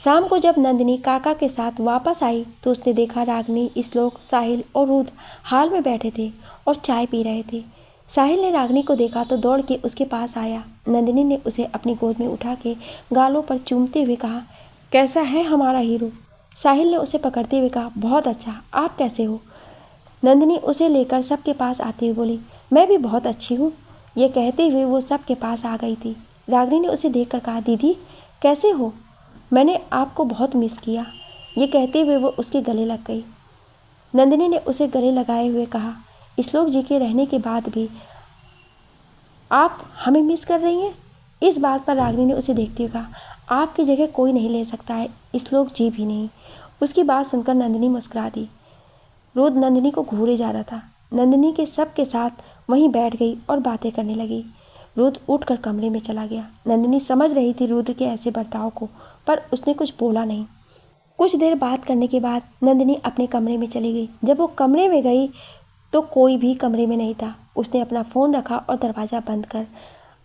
शाम को जब नंदिनी काका के साथ वापस आई तो उसने देखा रागिनी, श्लोक, साहिल और रुद्र हाल में बैठे थे और चाय पी रहे थे। साहिल ने रागिनी को देखा तो दौड़ के उसके पास आया। नंदिनी ने उसे अपनी गोद में उठा के गालों पर चूमते हुए कहा, कैसा है हमारा हीरो? साहिल ने उसे पकड़ते हुए कहा, बहुत अच्छा, आप कैसे हो? नंदिनी उसे लेकर सबके पास आते हुए बोली, मैं भी बहुत अच्छी हूँ। ये कहते हुए वो सबके पास आ गई थी। रागिनी ने उसे देखकर कहा, दीदी कैसे हो? मैंने आपको बहुत मिस किया। ये कहते हुए वो उसके गले लग गई। नंदिनी ने उसे गले लगाए हुए कहा, श्लोक जी के रहने के बाद भी आप हमें मिस कर रही हैं? इस बात पर रागिनी ने उसे देखते हुए कहा, आपकी जगह कोई नहीं ले सकता है, श्लोक जी भी नहीं। उसकी बात सुनकर नंदिनी मुस्कुरा दी। रुद्र नंदिनी को घूरे जा रहा था। नंदिनी के सब के साथ वहीं बैठ गई और बातें करने लगी। रुद्र उठकर कमरे में चला गया। नंदिनी समझ रही थी रुद्र के ऐसे बर्ताव को, पर उसने कुछ बोला नहीं। कुछ देर बात करने के बाद नंदिनी अपने कमरे में चली गई। जब वो कमरे में गई तो कोई भी कमरे में नहीं था। उसने अपना फ़ोन रखा और दरवाज़ा बंद कर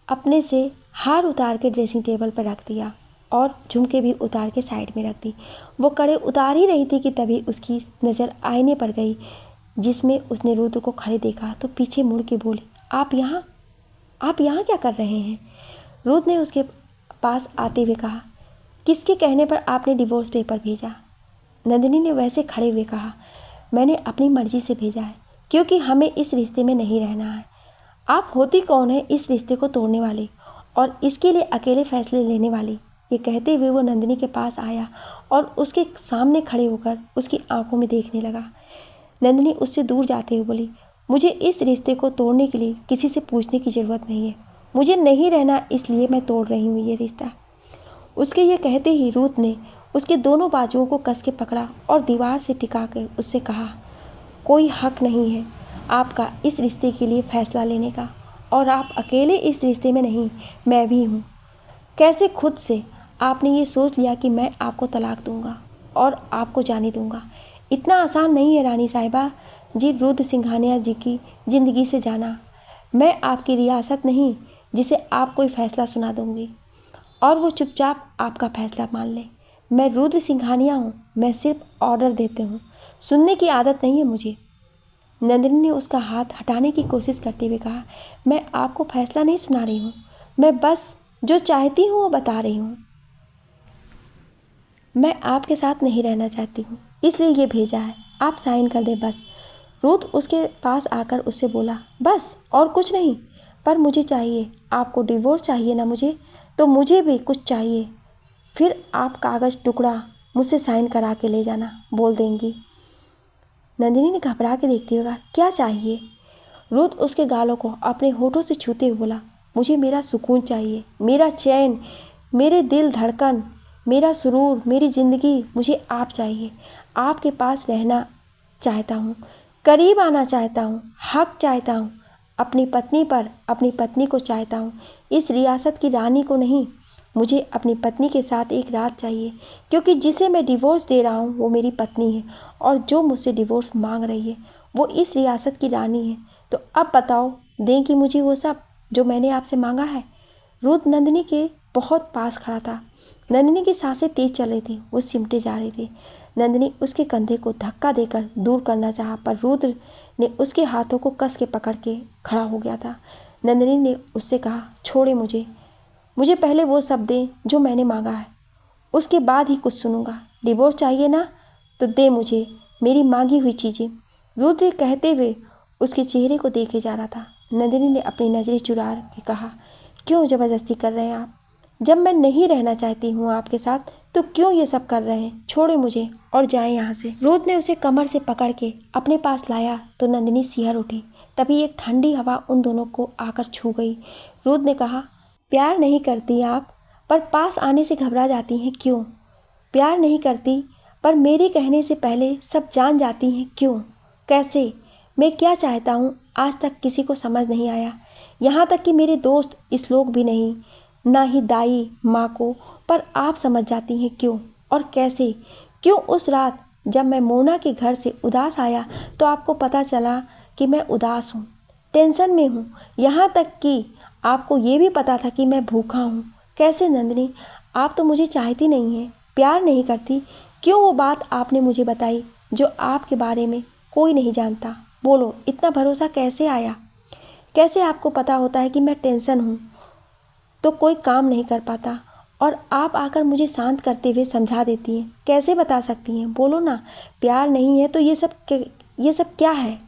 अपने से हार उतार के ड्रेसिंग टेबल पर रख दिया और झुमके भी उतार के साइड में रख दी। वो कड़े उतार ही रही थी कि तभी उसकी नज़र आईने पर गई, जिसमें उसने रुद्र को खड़े देखा तो पीछे मुड़ के बोली, आप यहाँ क्या कर रहे हैं? रुद्र ने उसके पास आते हुए कहा, किसके कहने पर आपने डिवोर्स पेपर भेजा? नंदिनी ने वैसे खड़े हुए कहा, मैंने अपनी मर्जी से भेजा है, क्योंकि हमें इस रिश्ते में नहीं रहना है। आप होती कौन है इस रिश्ते को तोड़ने वाली और इसके लिए अकेले फैसले लेने वाली? ये कहते हुए वो नंदिनी के पास आया और उसके सामने खड़े होकर उसकी आंखों में देखने लगा। नंदिनी उससे दूर जाते हुए बोली, मुझे इस रिश्ते को तोड़ने के लिए किसी से पूछने की ज़रूरत नहीं है। मुझे नहीं रहना, इसलिए मैं तोड़ रही हूँ ये रिश्ता। उसके ये कहते ही रुद्र ने उसके दोनों बाजुओं को कस के पकड़ा और दीवार से टिका कर उससे कहा, कोई हक नहीं है आपका इस रिश्ते के लिए फ़ैसला लेने का। और आप अकेले इस रिश्ते में नहीं, मैं भी हूँ। कैसे खुद से आपने ये सोच लिया कि मैं आपको तलाक दूंगा और आपको जाने दूंगा? इतना आसान नहीं है रानी साहिबा जी रुद्र सिंघानिया जी की ज़िंदगी से जाना। मैं आपकी रियासत नहीं जिसे आप कोई फ़ैसला सुना दूंगी और वो चुपचाप आपका फ़ैसला मान ले। मैं रुद्र सिंघानिया हूँ, मैं सिर्फ ऑर्डर देते हूँ, सुनने की आदत नहीं है मुझे। नंदिनी ने उसका हाथ हटाने की कोशिश करते हुए कहा, मैं आपको फ़ैसला नहीं सुना रही हूँ, मैं बस जो चाहती हूँ वो बता रही हूँ। मैं आपके साथ नहीं रहना चाहती हूँ, इसलिए ये भेजा है, आप साइन कर दें बस। रुद्र उसके पास आकर उससे बोला, बस और कुछ नहीं? पर मुझे चाहिए, आपको डिवोर्स चाहिए ना मुझे, तो मुझे भी कुछ चाहिए। फिर आप कागज़ टुकड़ा मुझसे साइन करा के ले जाना, बोल देंगी। नंदिनी ने घबरा के देखते हुए कहा, क्या चाहिए? रुद्र उसके गालों को अपने होठों से छूते हुए बोला, मुझे मेरा सुकून चाहिए, मेरा चैन, मेरे दिल धड़कन, मेरा सुरूर, मेरी ज़िंदगी, मुझे आप चाहिए। आपके पास रहना चाहता हूँ, करीब आना चाहता हूँ, हक चाहता हूँ अपनी पत्नी पर, अपनी पत्नी को चाहता हूँ, इस रियासत की रानी को नहीं। मुझे अपनी पत्नी के साथ एक रात चाहिए, क्योंकि जिसे मैं डिवोर्स दे रहा हूँ वो मेरी पत्नी है और जो मुझसे डिवोर्स मांग रही है वो इस रियासत की रानी है। तो अब बताओ, देंगी मुझे वो सब जो मैंने आपसे मांगा है? रुद्र नंदिनी के बहुत पास खड़ा था। नंदिनी की सांसें तेज चल रही थी, वो सिमटे जा रही थी। नंदिनी उसके कंधे को धक्का देकर दूर करना चाहा, पर रुद्र ने उसके हाथों को कस के पकड़ के खड़ा हो गया था। नंदिनी ने उससे कहा, छोड़े मुझे पहले वो सब दें जो मैंने मांगा है, उसके बाद ही कुछ सुनूंगा। डिवोर्स चाहिए ना, तो दे मुझे मेरी मांगी हुई चीज़ें। रुद्र कहते हुए उसके चेहरे को देखे जा रहा था। नंदिनी ने अपनी नज़रें चुरा के कहा, क्यों ज़बरदस्ती कर रहे हैं आप? जब मैं नहीं रहना चाहती हूँ आपके साथ तो क्यों ये सब कर रहे हैं? छोड़े मुझे और जाएं यहाँ से। रुद्र ने उसे कमर से पकड़ के अपने पास लाया तो नंदिनी सिहर उठी। तभी एक ठंडी हवा उन दोनों को आकर छू गई। रुद्र ने कहा, प्यार नहीं करती आप, पर पास आने से घबरा जाती हैं क्यों? प्यार नहीं करती, पर मेरे कहने से पहले सब जान जाती हैं क्यों? कैसे? मैं क्या चाहता हूँ आज तक किसी को समझ नहीं आया, यहाँ तक कि मेरे दोस्त इस लोग भी नहीं, ना ही दाई माँ को। पर आप समझ जाती हैं क्यों और कैसे? क्यों उस रात जब मैं मोना के घर से उदास आया तो आपको पता चला कि मैं उदास हूँ, टेंशन में हूँ, यहाँ तक कि आपको ये भी पता था कि मैं भूखा हूँ। कैसे नंदिनी? आप तो मुझे चाहती नहीं हैं, प्यार नहीं करती। क्यों वो बात आपने मुझे बताई जो आपके बारे में कोई नहीं जानता? बोलो, इतना भरोसा कैसे आया? कैसे आपको पता होता है कि मैं टेंशन हूँ तो कोई काम नहीं कर पाता और आप आकर मुझे शांत करते हुए समझा देती हैं? कैसे बता सकती हैं? बोलो ना, प्यार नहीं है तो ये सब क्या है?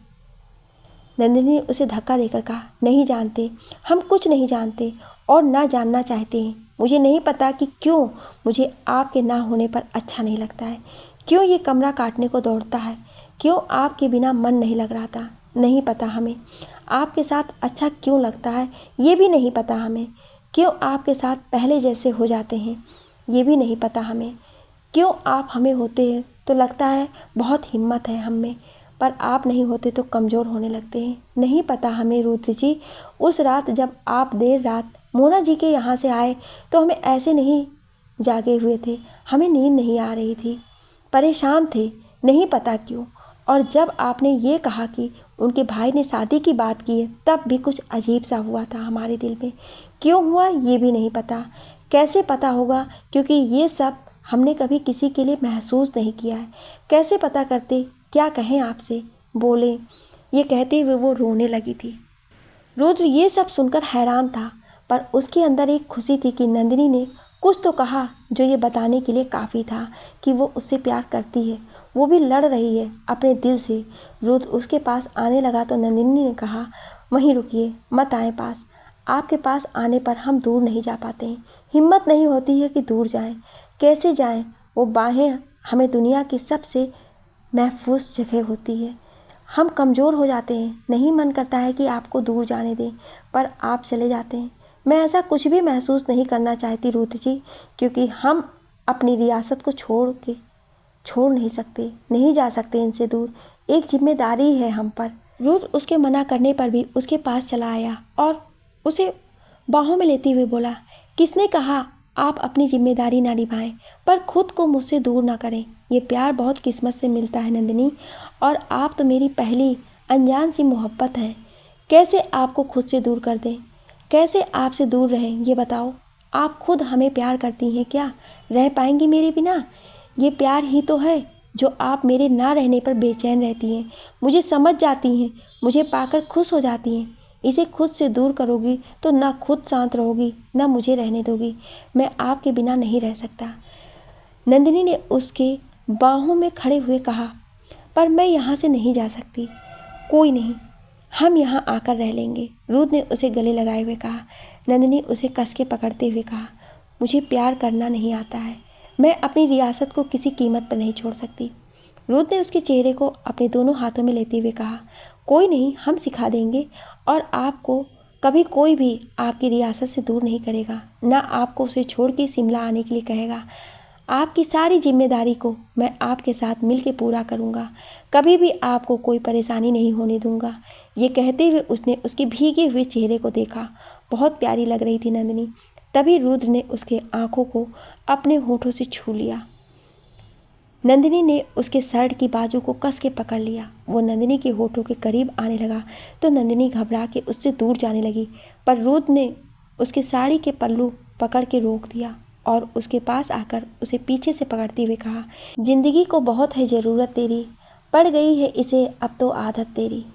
नंदिनी ने उसे धक्का देकर कहा, नहीं जानते, हम कुछ नहीं जानते और ना जानना चाहते हैं। मुझे नहीं पता कि क्यों मुझे आपके ना होने पर अच्छा नहीं लगता है, क्यों ये कमरा काटने को दौड़ता है, क्यों आपके बिना मन नहीं लग रहा था। नहीं पता हमें आपके साथ अच्छा क्यों लगता है, ये भी नहीं पता हमें। क्यों आपके साथ पहले जैसे हो जाते हैं, ये भी नहीं पता हमें। क्यों आप हमें होते हैं तो लगता है बहुत हिम्मत है हम में, पर आप नहीं होते तो कमज़ोर होने लगते हैं। नहीं पता हमें रुद्र जी। उस रात जब आप देर रात मोना जी के यहाँ से आए तो हमें ऐसे नहीं जागे हुए थे, हमें नींद नहीं आ रही थी, परेशान थे, नहीं पता क्यों। और जब आपने ये कहा कि उनके भाई ने शादी की बात की है, तब भी कुछ अजीब सा हुआ था हमारे दिल में। क्यों हुआ ये भी नहीं पता। कैसे पता होगा, क्योंकि ये सब हमने कभी किसी के लिए महसूस नहीं किया है। कैसे पता करते, क्या कहें आपसे, बोले। ये कहते हुए वो रोने लगी थी। रुद्र ये सब सुनकर हैरान था, पर उसके अंदर एक खुशी थी कि नंदिनी ने कुछ तो कहा जो ये बताने के लिए काफ़ी था कि वो उससे प्यार करती है, वो भी लड़ रही है अपने दिल से। रुद्र उसके पास आने लगा तो नंदिनी ने कहा, वहीं रुकिए, मत आए पास। आपके पास आने पर हम दूर नहीं जा पाते हैं, हिम्मत नहीं होती है कि दूर जाएं। कैसे जाएं? वो बाहें हमें दुनिया की सबसे महफूज जगह होती है, हम कमज़ोर हो जाते हैं। नहीं मन करता है कि आपको दूर जाने दें, पर आप चले जाते हैं। मैं ऐसा कुछ भी महसूस नहीं करना चाहती रुद्र जी, क्योंकि हम अपनी रियासत को छोड़ नहीं सकते, नहीं जा सकते इनसे दूर। एक जिम्मेदारी है हम पर, रुद्र उसके मना करने पर भी उसके पास चला आया और उसे बाहों में लेते हुए बोला, किसने कहा आप अपनी जिम्मेदारी ना निभाएं, पर खुद को मुझसे दूर ना करें। ये प्यार बहुत किस्मत से मिलता है नंदिनी, और आप तो मेरी पहली अनजान सी मोहब्बत है। कैसे आपको खुद से दूर कर दें, कैसे आपसे दूर रहें, ये बताओ। आप खुद हमें प्यार करती हैं क्या? रह पाएंगी मेरे बिना? ये प्यार ही तो है जो आप मेरे ना रहने पर बेचैन रहती हैं, मुझे समझ जाती हैं, मुझे पाकर खुश हो जाती हैं। इसे खुद से दूर करोगी तो ना खुद शांत रहोगी, ना मुझे रहने दोगी। मैं आपके बिना नहीं रह सकता। नंदिनी ने उसके बाहों में खड़े हुए कहा, पर मैं यहाँ से नहीं जा सकती। कोई नहीं, हम यहाँ आकर रह लेंगे। रुद्र ने उसे गले लगाए हुए कहा। नंदिनी उसे कस के पकड़ते हुए कहा, मुझे प्यार करना नहीं आता है, मैं अपनी रियासत को किसी कीमत पर नहीं छोड़ सकती। रुद्र ने उसके चेहरे को अपने दोनों हाथों में लेते हुए कहा, कोई नहीं, हम सिखा देंगे, और आपको कभी कोई भी आपकी रियासत से दूर नहीं करेगा, ना आपको उसे छोड़ के शिमला आने के लिए कहेगा। आपकी सारी जिम्मेदारी को मैं आपके साथ मिलकर पूरा करूंगा, कभी भी आपको कोई परेशानी नहीं होने दूंगा। ये कहते हुए उसने उसके भीगे हुए चेहरे को देखा। बहुत प्यारी लग रही थी नंदिनी। तभी रुद्र ने उसके आंखों को अपने होठों से छू लिया। नंदिनी ने उसके शर्ट की बाजू को कस के पकड़ लिया। वो नंदिनी के होठों के करीब आने लगा तो नंदिनी घबरा के उससे दूर जाने लगी, पर रुद्र ने उसके साड़ी के पल्लू पकड़ के रोक दिया और उसके पास आकर उसे पीछे से पकड़ते हुए कहा, जिंदगी को बहुत है ज़रूरत तेरी, पड़ गई है इसे अब तो आदत तेरी।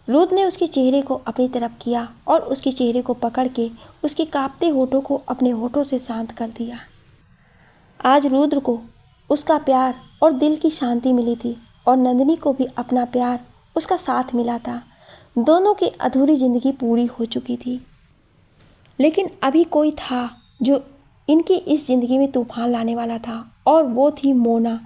रुद्र ने उसके चेहरे को अपनी तरफ किया और उसके चेहरे को पकड़ के उसके कांपते होठों को अपने होठों से शांत कर दिया। आज रुद्र को उसका प्यार और दिल की शांति मिली थी, और नंदिनी को भी अपना प्यार, उसका साथ मिला था। दोनों की अधूरी जिंदगी पूरी हो चुकी थी, लेकिन अभी कोई था जो इनकी इस ज़िंदगी में तूफान लाने वाला था, और वो थी मोना।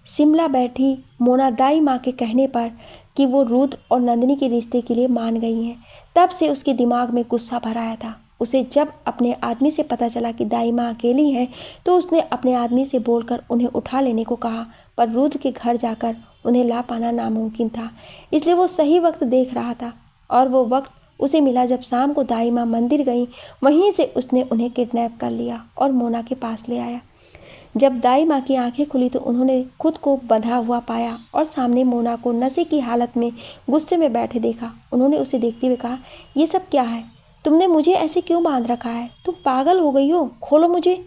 शिमला बैठी मोना दाई माँ के कहने पर कि वो रुद्र और नंदिनी के रिश्ते के लिए मान गई हैं, तब से उसके दिमाग में गुस्सा भर आया था। उसे जब अपने आदमी से पता चला कि दाई माँ अकेली है तो उसने अपने आदमी से बोलकर उन्हें उठा लेने को कहा, पर रुद्र के घर जाकर उन्हें ला पाना नामुमकिन था। इसलिए वो सही वक्त देख रहा था, और वो वक्त उसे मिला जब शाम को दाई माँ मंदिर गई। वहीं से उसने उन्हें किडनैप कर लिया और मोना के पास ले आया। जब दाई माँ की आंखें खुली तो उन्होंने खुद को बंधा हुआ पाया और सामने मोना को नशे की हालत में गुस्से में बैठे देखा। उन्होंने उसे देखते हुए कहा, ये सब क्या है? तुमने मुझे ऐसे क्यों बांध रखा है? तुम पागल हो गई हो, खोलो मुझे।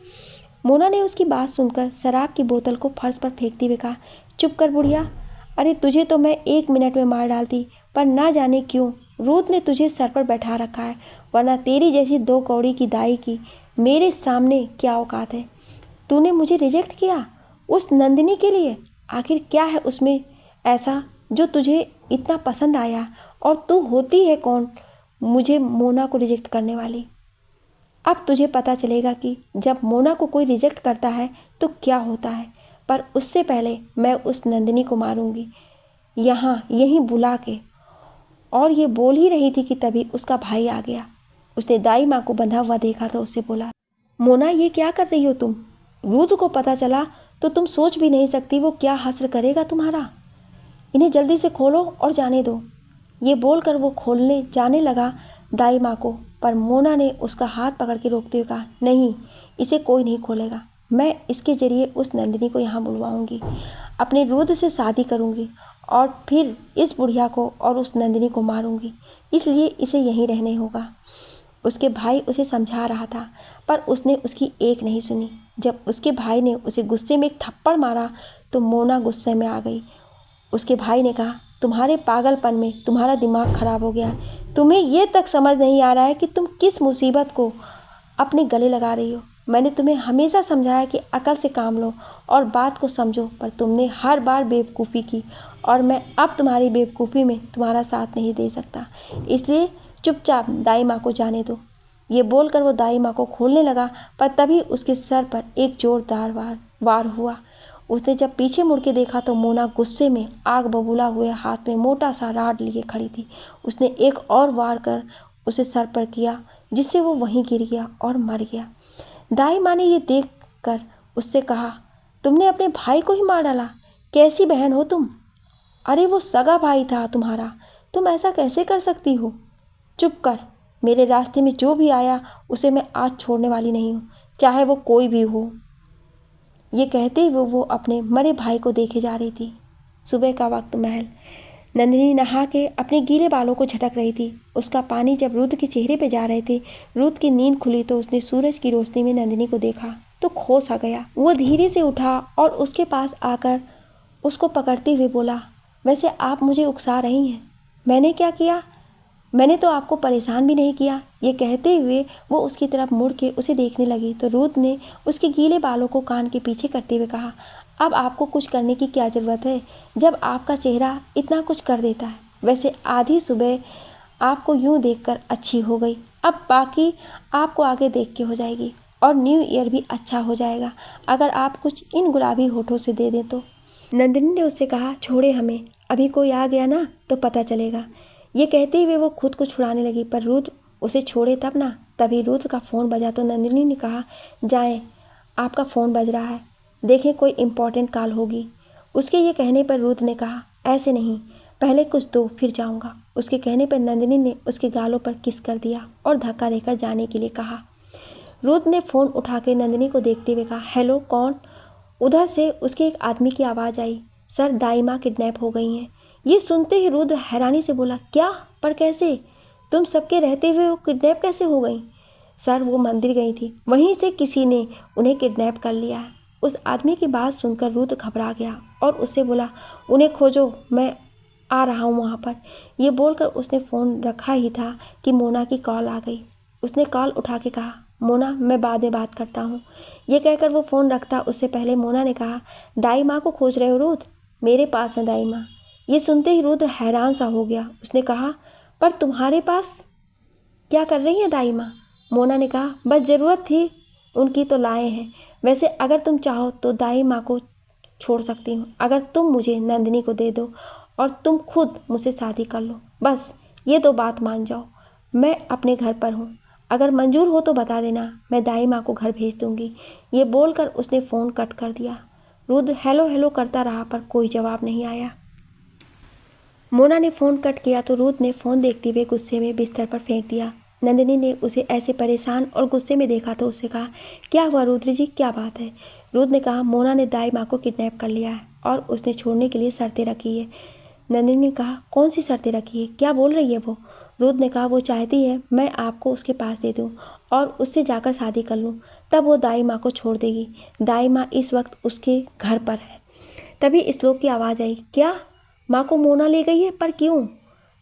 मोना ने उसकी बात सुनकर शराब की बोतल को फर्श पर फेंकते हुए कहा, चुप कर बुढ़िया, अरे तुझे तो मैं 1 मिनट में मार डालती, पर ना जाने क्यों रुद्र ने तुझे सर पर बैठा रखा है, वरना तेरी जैसी 2 कौड़ी की दाई की मेरे सामने क्या औकात है। तूने मुझे रिजेक्ट किया उस नंदिनी के लिए? आखिर क्या है उसमें ऐसा जो तुझे इतना पसंद आया? और तू होती है कौन मुझे मोना को रिजेक्ट करने वाली? अब तुझे पता चलेगा कि जब मोना को कोई रिजेक्ट करता है तो क्या होता है, पर उससे पहले मैं उस नंदिनी को मारूंगी, यहाँ यहीं बुला के। और ये बोल ही रही थी कि तभी उसका भाई आ गया। उसने दाई माँ को बंधा हुआ देखा तो उससे बोला, मोना ये क्या कर रही हो तुम? रुद्र को पता चला तो तुम सोच भी नहीं सकती वो क्या हश्र करेगा तुम्हारा। इन्हें जल्दी से खोलो और जाने दो। ये बोलकर वो खोलने जाने लगा दाई माँ को, पर मोना ने उसका हाथ पकड़ के रोकते हुए कहा, नहीं, इसे कोई नहीं खोलेगा। मैं इसके ज़रिए उस नंदिनी को यहाँ बुलवाऊंगी, अपने रुद्र से शादी करूँगी और फिर इस बुढ़िया को और उस नंदिनी को मारूंगी, इसलिए इसे यहीं रहने होगा। उसके भाई उसे समझा रहा था, पर उसने उसकी एक नहीं सुनी। जब उसके भाई ने उसे गुस्से में एक थप्पड़ मारा तो मोना गुस्से में आ गई। उसके भाई ने कहा, तुम्हारे पागलपन में तुम्हारा दिमाग खराब हो गया, तुम्हें ये तक समझ नहीं आ रहा है कि तुम किस मुसीबत को अपने गले लगा रही हो। मैंने तुम्हें हमेशा समझाया कि अकल से काम लो और बात को समझो, पर तुमने हर बार बेवकूफ़ी की, और मैं अब तुम्हारी बेवकूफ़ी में तुम्हारा साथ नहीं दे सकता, इसलिए चुपचाप दाई माँ को जाने दो। ये बोलकर वो दाई माँ को खोलने लगा, पर तभी उसके सर पर एक जोरदार वार हुआ। उसने जब पीछे मुड़ के देखा तो मोना गुस्से में आग बबूला हुए हाथ में मोटा सा राड लिए खड़ी थी। उसने एक और वार कर उसे सर पर किया, जिससे वो वहीं गिर गया और मर गया। दाई माँ ने ये देख कर उससे कहा, तुमने अपने भाई को ही मार डाला? कैसी बहन हो तुम? अरे वो सगा भाई था तुम्हारा, तुम ऐसा कैसे कर सकती हो? चुप कर। मेरे रास्ते में जो भी आया उसे मैं आज छोड़ने वाली नहीं हूँ, चाहे वो कोई भी हो। ये कहते हुए वो अपने मरे भाई को देखे जा रही थी। सुबह का वक्त महल। नंदिनी नहा के अपने गीले बालों को झटक रही थी। उसका पानी जब रुद्र के चेहरे पे जा रहे थे, रुद्र की नींद खुली तो उसने सूरज की रोशनी में नंदिनी को देखा तो खो सा गया। वो धीरे से उठा और उसके पास आकर उसको पकड़ते हुए बोला, वैसे आप मुझे उकसा रही हैं। मैंने क्या किया? मैंने तो आपको परेशान भी नहीं किया। ये कहते हुए वो उसकी तरफ मुड़ के उसे देखने लगी तो रुद्र ने उसके गीले बालों को कान के पीछे करते हुए कहा, अब आपको कुछ करने की क्या ज़रूरत है जब आपका चेहरा इतना कुछ कर देता है। वैसे आधी सुबह आपको यूं देखकर अच्छी हो गई, अब बाकी आपको आगे देख के हो जाएगी और न्यू ईयर भी अच्छा हो जाएगा अगर आप कुछ इन गुलाबी होठों से दे दें तो। नंदिनी ने उससे कहा, छोड़े हमें, अभी कोई आ गया ना तो पता चलेगा। ये कहते हुए वो खुद को छुड़ाने लगी पर रुद्र उसे छोड़े तब ना। तभी रुद्र का फ़ोन बजा तो नंदिनी ने कहा, जाएं, आपका फ़ोन बज रहा है, देखें कोई इम्पोर्टेंट कॉल होगी। उसके ये कहने पर रुद्र ने कहा, ऐसे नहीं, पहले कुछ दो फिर जाऊंगा। उसके कहने पर नंदिनी ने उसके गालों पर किस कर दिया और धक्का देकर जाने के लिए कहा। रुद्र ने फ़ोन उठा के नंदिनी को देखते हुए कहा, हेलो कौन? उधर से उसके एक आदमी की आवाज़ आई, सर दाई माँ किडनैप हो गई हैं। ये सुनते ही रुद्र हैरानी से बोला, क्या? पर कैसे? तुम सबके रहते हुए वो किडनैप कैसे हो गई? सर वो मंदिर गई थी, वहीं से किसी ने उन्हें किडनैप कर लिया है। उस आदमी की बात सुनकर रुद्र घबरा गया और उससे बोला, उन्हें खोजो, मैं आ रहा हूँ वहाँ पर। ये बोलकर उसने फ़ोन रखा ही था कि मोना की कॉल आ गई। उसने कॉल उठा के कहा, मोना मैं बाद में बात करता हूँ। ये कहकर वो फ़ोन रखता उससे पहले मोना ने कहा, दाई माँ को खोज रहे हो रुद्र? मेरे पास है दाई माँ। ये सुनते ही रुद्र हैरान सा हो गया। उसने कहा, पर तुम्हारे पास क्या कर रही है दाई माँ? मोना ने कहा, बस ज़रूरत थी उनकी तो लाए हैं। वैसे अगर तुम चाहो तो दाई माँ को छोड़ सकती हूँ, अगर तुम मुझे नंदिनी को दे दो और तुम खुद मुझसे शादी कर लो, बस ये तो बात मान जाओ। मैं अपने घर पर हूँ, अगर मंजूर हो तो बता देना, मैं दाई माँ को घर भेज दूँगी। ये बोलकर उसने फ़ोन कट कर दिया। रुद्र हेलो हेलो करता रहा पर कोई जवाब नहीं आया। मोना ने फ़ोन कट किया तो रुद्र ने फ़ोन देखते हुए गुस्से में बिस्तर पर फेंक दिया। नंदिनी ने उसे ऐसे परेशान और गुस्से में देखा तो उससे कहा, क्या हुआ रुद्र जी, क्या बात है? रुद्र ने कहा, मोना ने दाई माँ को किडनैप कर लिया है और उसने छोड़ने के लिए शर्तें रखी है। नंदिनी ने कहा, कौन सी शर्तें रखी है, क्या बोल रही है वो? रुद्र ने कहा, वो चाहती है मैं आपको उसके पास दे दूँ और उससे जाकर शादी कर लूँ, तब वो दाई माँ को छोड़ देगी। दाई माँ इस वक्त उसके घर पर है। तभी श्लोक की आवाज़ आई, क्या? माँ को मोना ले गई है, पर क्यों?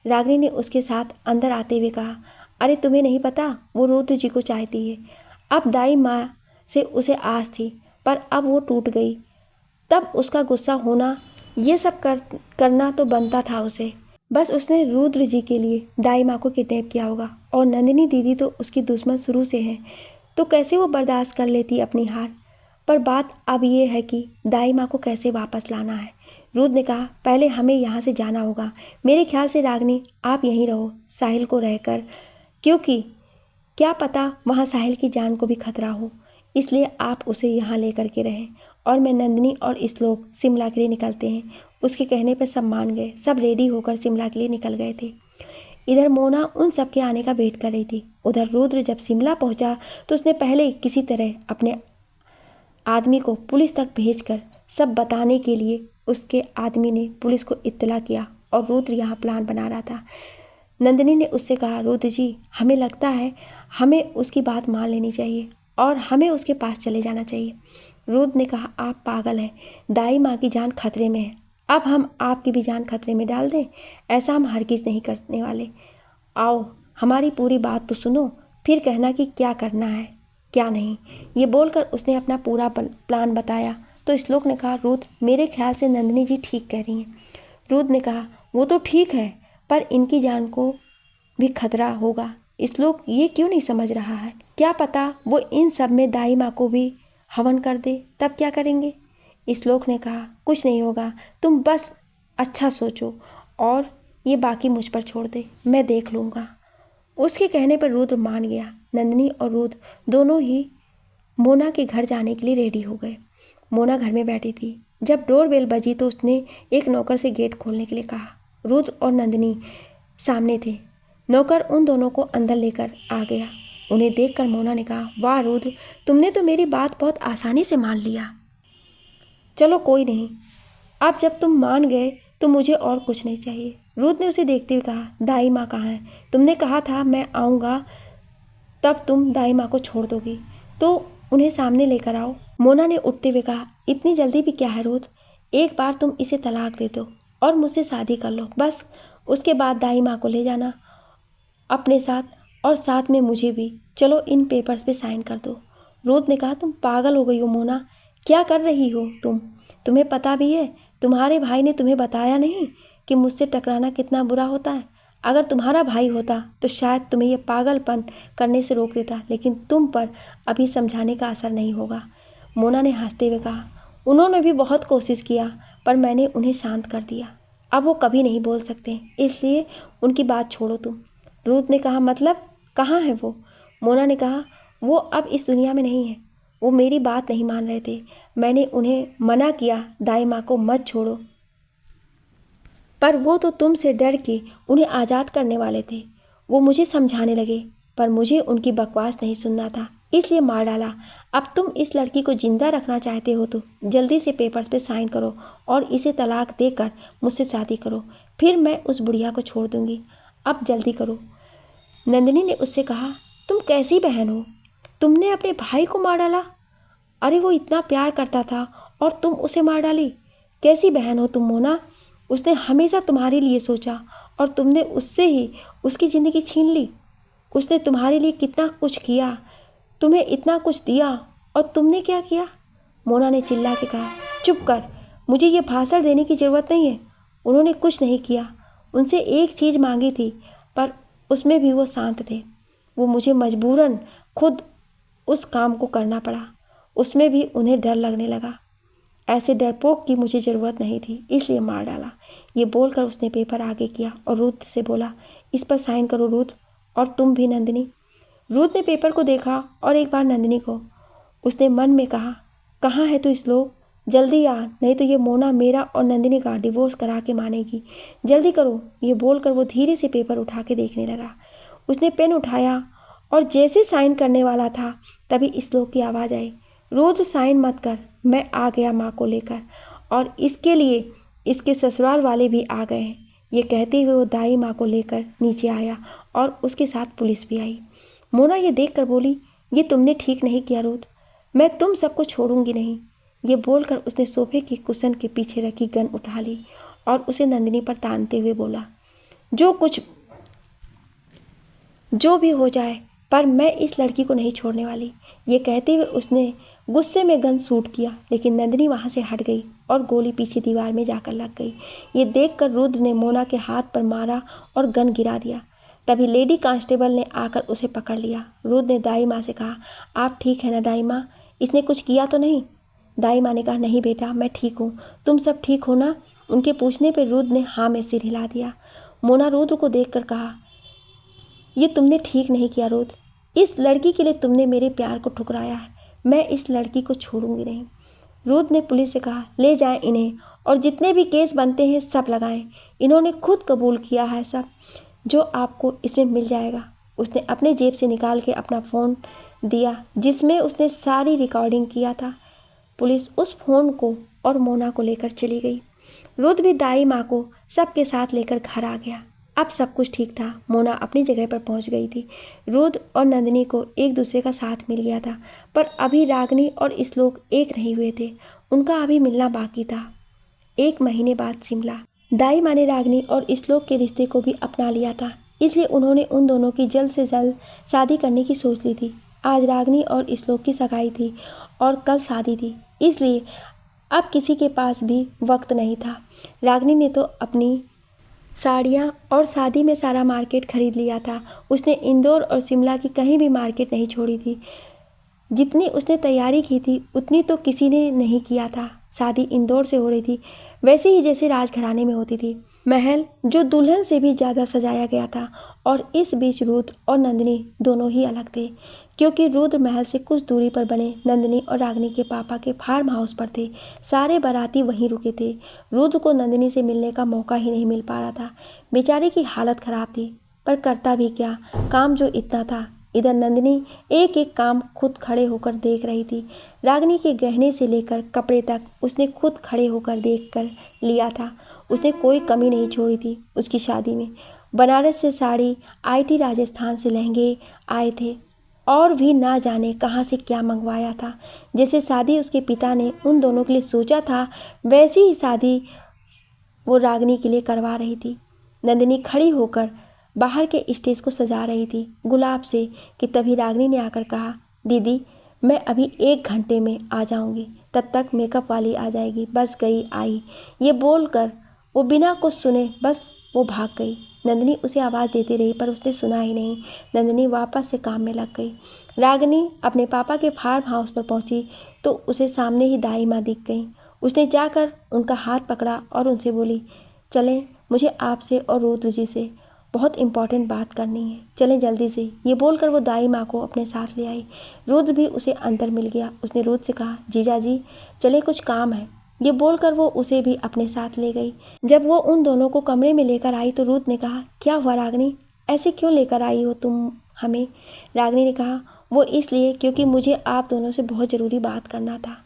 रागिनी ने उसके साथ अंदर आते हुए कहा, अरे तुम्हें नहीं पता, वो रुद्र जी को चाहती है। अब दाई माँ से उसे आस थी पर अब वो टूट गई, तब उसका गुस्सा होना, ये सब करना तो बनता था उसे। बस उसने रुद्र जी के लिए दाई माँ को किडनैप किया होगा और नंदिनी दीदी तो उसकी दुश्मन शुरू से है, तो कैसे वो बर्दाश्त कर लेती अपनी हार। पर बात अब ये है कि दाई माँ को कैसे वापस लाना है। रुद्र ने कहा, पहले हमें यहाँ से जाना होगा। मेरे ख्याल से रागिनी आप यहीं रहो साहिल को रहकर, क्योंकि क्या पता वहाँ साहिल की जान को भी खतरा हो, इसलिए आप उसे यहाँ लेकर के रहें और मैं नंदिनी और श्लोक शिमला के लिए निकलते हैं। उसके कहने पर सब मान गए। सब रेडी होकर शिमला के लिए निकल गए थे। इधर मोना उन सब के आने का वेट कर रही थी। उधर रुद्र जब शिमला पहुंचा तो उसने पहले किसी तरह अपने आदमी को पुलिस तक भेजकर सब बताने के लिए उसके आदमी ने पुलिस को इत्तला किया और रुद्र यहाँ प्लान बना रहा था। नंदिनी ने उससे कहा, रुद्र जी हमें लगता है हमें उसकी बात मान लेनी चाहिए और हमें उसके पास चले जाना चाहिए। रुद्र ने कहा, आप पागल हैं, दाई माँ की जान खतरे में है, अब हम आपकी भी जान खतरे में डाल दें? ऐसा हम हरगिज़ नहीं करने वाले। आओ हमारी पूरी बात तो सुनो, फिर कहना कि क्या करना है क्या नहीं। ये बोलकर उसने अपना पूरा प्लान बताया तो श्लोक ने कहा, रुद्र मेरे ख्याल से नंदिनी जी ठीक कह रही हैं। रुद्र ने कहा, वो तो ठीक है पर इनकी जान को भी खतरा होगा। श्लोक ये क्यों नहीं समझ रहा है? क्या पता वो इन सब में दाई माँ को भी हवन कर दे, तब क्या करेंगे? श्लोक ने कहा, कुछ नहीं होगा, तुम बस अच्छा सोचो और ये बाकी मुझ पर छोड़ दे, मैं देख लूँगा। उसके कहने पर रुद्र मान गया। नंदिनी और रुद्र दोनों ही मोना के घर जाने के लिए रेडी हो गए। मोना घर में बैठी थी। जब डोरबेल बजी तो उसने एक नौकर से गेट खोलने के लिए कहा। रुद्र और नंदिनी सामने थे। नौकर उन दोनों को अंदर लेकर आ गया। उन्हें देखकर मोना ने कहा, वाह रुद्र, तुमने तो मेरी बात बहुत आसानी से मान लिया। चलो कोई नहीं, अब जब तुम मान गए तो मुझे और कुछ नहीं चाहिए। रुद्र ने उसे देखते हुए कहा, दाई माँ कहाँ है? तुमने कहा था मैं आऊँगा तब तुम दाई माँ को छोड़ दोगी, तो उन्हें सामने लेकर आओ। मोना ने उठते हुए कहा, इतनी जल्दी भी क्या है रुद्र, एक बार तुम इसे तलाक दे दो और मुझसे शादी कर लो, बस उसके बाद दाई माँ को ले जाना अपने साथ और साथ में मुझे भी। चलो इन पेपर्स पे साइन कर दो। रुद्र ने कहा, तुम पागल हो गई हो मोना, क्या कर रही हो तुम? तुम्हें पता भी है, तुम्हारे भाई ने तुम्हें बताया नहीं कि मुझसे टकराना कितना बुरा होता है? अगर तुम्हारा भाई होता तो शायद तुम्हें ये पागलपन करने से रोक देता, लेकिन तुम पर अभी समझाने का असर नहीं होगा। मोना ने हंसते हुए कहा, उन्होंने भी बहुत कोशिश किया पर मैंने उन्हें शांत कर दिया। अब वो कभी नहीं बोल सकते, इसलिए उनकी बात छोड़ो तुम। रुद्र ने कहा, मतलब कहाँ है वो? मोना ने कहा, वो अब इस दुनिया में नहीं है। वो मेरी बात नहीं मान रहे थे। मैंने उन्हें मना किया, दाई माँ को मत छोड़ो, पर वो तो तुमसे डर के उन्हें आज़ाद करने वाले थे। वो मुझे समझाने लगे पर मुझे उनकी बकवास नहीं सुनना था, इसलिए मार डाला। अब तुम इस लड़की को जिंदा रखना चाहते हो तो जल्दी से पेपर्स पे साइन करो और इसे तलाक देकर मुझसे शादी करो, फिर मैं उस बुढ़िया को छोड़ दूंगी। अब जल्दी करो। नंदिनी ने उससे कहा, तुम कैसी बहन हो, तुमने अपने भाई को मार डाला? अरे वो इतना प्यार करता था और तुम उसे मार डाली? कैसी बहन हो तुम मोना? उसने हमेशा तुम्हारे लिए सोचा और तुमने उससे ही उसकी ज़िंदगी छीन ली। उसने तुम्हारे लिए कितना कुछ किया, तुम्हें इतना कुछ दिया, और तुमने क्या किया? मोना ने चिल्ला के कहा, चुप कर, मुझे ये भाषण देने की ज़रूरत नहीं है। उन्होंने कुछ नहीं किया, उनसे एक चीज़ मांगी थी पर उसमें भी वो शांत थे। वो मुझे मजबूरन खुद उस काम को करना पड़ा, उसमें भी उन्हें डर लगने लगा। ऐसे डरपोक की मुझे ज़रूरत नहीं थी, इसलिए मार डाला। ये बोलकर उसने पेपर आगे किया और रुद्र से बोला, इस पर साइन करो रुद्र, और तुम भी नंदिनी। रुद्र ने पेपर को देखा और एक बार नंदिनी को। उसने मन में कहा, कहाँ है तू श्लोक, जल्दी आ, नहीं तो ये मोना मेरा और नंदिनी का डिवोर्स करा के मानेगी, जल्दी करो। ये बोलकर वो धीरे से पेपर उठा के देखने लगा। उसने पेन उठाया और जैसे साइन करने वाला था तभी श्लोक की आवाज़ आई, रुद्र साइन मत कर, मैं आ गया माँ को लेकर, और इसके लिए इसके ससुराल वाले भी आ गए हैं। ये कहते हुए वो दाई माँ को लेकर नीचे आया और उसके साथ पुलिस भी आई। मोना ये देखकर बोली, ये तुमने ठीक नहीं किया रुद्र, मैं तुम सबको छोड़ूंगी नहीं। ये बोलकर उसने सोफे की कुशन के पीछे रखी गन उठा ली और उसे नंदिनी पर तानते हुए बोला, जो भी हो जाए पर मैं इस लड़की को नहीं छोड़ने वाली। ये कहते हुए उसने गुस्से में गन शूट किया, लेकिन नंदिनी वहाँ से हट गई और गोली पीछे दीवार में जाकर लग गई। ये देखकर रुद्र ने मोना के हाथ पर मारा और गन गिरा दिया। तभी लेडी कांस्टेबल ने आकर उसे पकड़ लिया। रुद्र ने दाई माँ से कहा, आप ठीक है ना दाई माँ, इसने कुछ किया तो नहीं? दाई माँ ने कहा, नहीं बेटा, मैं ठीक हूँ, तुम सब ठीक हो ना? उनके पूछने पर रुद्र ने हाँ में सिर हिला दिया। मोना रुद्र को देखकर कहा, ये तुमने ठीक नहीं किया रुद्र, इस लड़की के लिए तुमने मेरे प्यार को ठुकराया है, मैं इस लड़की को छोड़ूंगी नहीं। रुद्र ने पुलिस से कहा, ले जाएं इन्हें और जितने भी केस बनते हैं सब लगाएं, इन्होंने खुद कबूल किया है सब, जो आपको इसमें मिल जाएगा। उसने अपने जेब से निकाल के अपना फ़ोन दिया जिसमें उसने सारी रिकॉर्डिंग किया था। पुलिस उस फ़ोन को और मोना को लेकर चली गई। रुद्र भी दाई माँ को सबके साथ लेकर घर आ गया। अब सब कुछ ठीक था। मोना अपनी जगह पर पहुंच गई थी। रुद्र और नंदिनी को एक दूसरे का साथ मिल गया था, पर अभी रागिनी और श्लोक एक नहीं हुए थे। उनका अभी मिलना बाकी था। 1 महीने बाद शिमला। दाई माँ ने रागिनी और श्लोक के रिश्ते को भी अपना लिया था, इसलिए उन्होंने उन दोनों की जल्द से जल्द शादी करने की सोच ली थी। आज रागिनी और श्लोक की सगाई थी और कल शादी थी, इसलिए अब किसी के पास भी वक्त नहीं था। रागिनी ने तो अपनी साड़ियाँ और शादी में सारा मार्केट खरीद लिया था। उसने इंदौर और शिमला की कहीं भी मार्केट नहीं छोड़ी थी। जितनी उसने तैयारी की थी उतनी तो किसी ने नहीं किया था। शादी इंदौर से हो रही थी, वैसे ही जैसे राजघराने में होती थी। महल जो दुल्हन से भी ज़्यादा सजाया गया था। और इस बीच रुद्र और नंदिनी दोनों ही अलग थे, क्योंकि रुद्र महल से कुछ दूरी पर बने नंदिनी और रागिनी के पापा के फार्म हाउस पर थे। सारे बाराती वहीं रुके थे। रुद्र को नंदिनी से मिलने का मौका ही नहीं मिल पा रहा था। बेचारे की हालत खराब थी, पर करता भी क्या, काम जो इतना था। इधर नंदिनी एक एक काम खुद खड़े होकर देख रही थी। रागिनी के गहने से लेकर कपड़े तक उसने खुद खड़े होकर देख कर लिया था। उसने कोई कमी नहीं छोड़ी थी उसकी शादी में। बनारस से साड़ी आई थी, राजस्थान से लहंगे आए थे, और भी ना जाने कहाँ से क्या मंगवाया था। जैसे शादी उसके पिता ने उन दोनों के लिए सोचा था, वैसी ही शादी वो रागिनी के लिए करवा रही थी। नंदिनी खड़ी होकर बाहर के स्टेज को सजा रही थी गुलाब से कि तभी रागिनी ने आकर कहा, दीदी मैं अभी 1 घंटे में आ जाऊंगी, तब तक मेकअप वाली आ जाएगी। बस गई आई। ये बोलकर वो बिना कुछ सुने बस वो भाग गई। नंदिनी उसे आवाज़ देती रही, पर उसने सुना ही नहीं। नंदिनी वापस से काम में लग गई। रागिनी अपने पापा के फार्म हाउस पर पहुंची तो उसे सामने ही दाई माँ दिख गई। उसने जाकर उनका हाथ पकड़ा और उनसे बोली, चलें, मुझे आपसे और रुद्र जी से बहुत इम्पॉर्टेंट बात करनी है, चलें जल्दी से। ये बोलकर वो दाई माँ को अपने साथ ले आई। रुद्र भी उसे अंदर मिल गया। उसने रुद्र से कहा, जीजा जी चले, कुछ काम है। ये बोलकर वो उसे भी अपने साथ ले गई। जब वो उन दोनों को कमरे में लेकर आई तो रुद्र ने कहा, क्या हुआ रागिनी, ऐसे क्यों लेकर आई हो तुम हमें? रागिनी ने कहा, वो इसलिए क्योंकि मुझे आप दोनों से बहुत ज़रूरी बात करना था।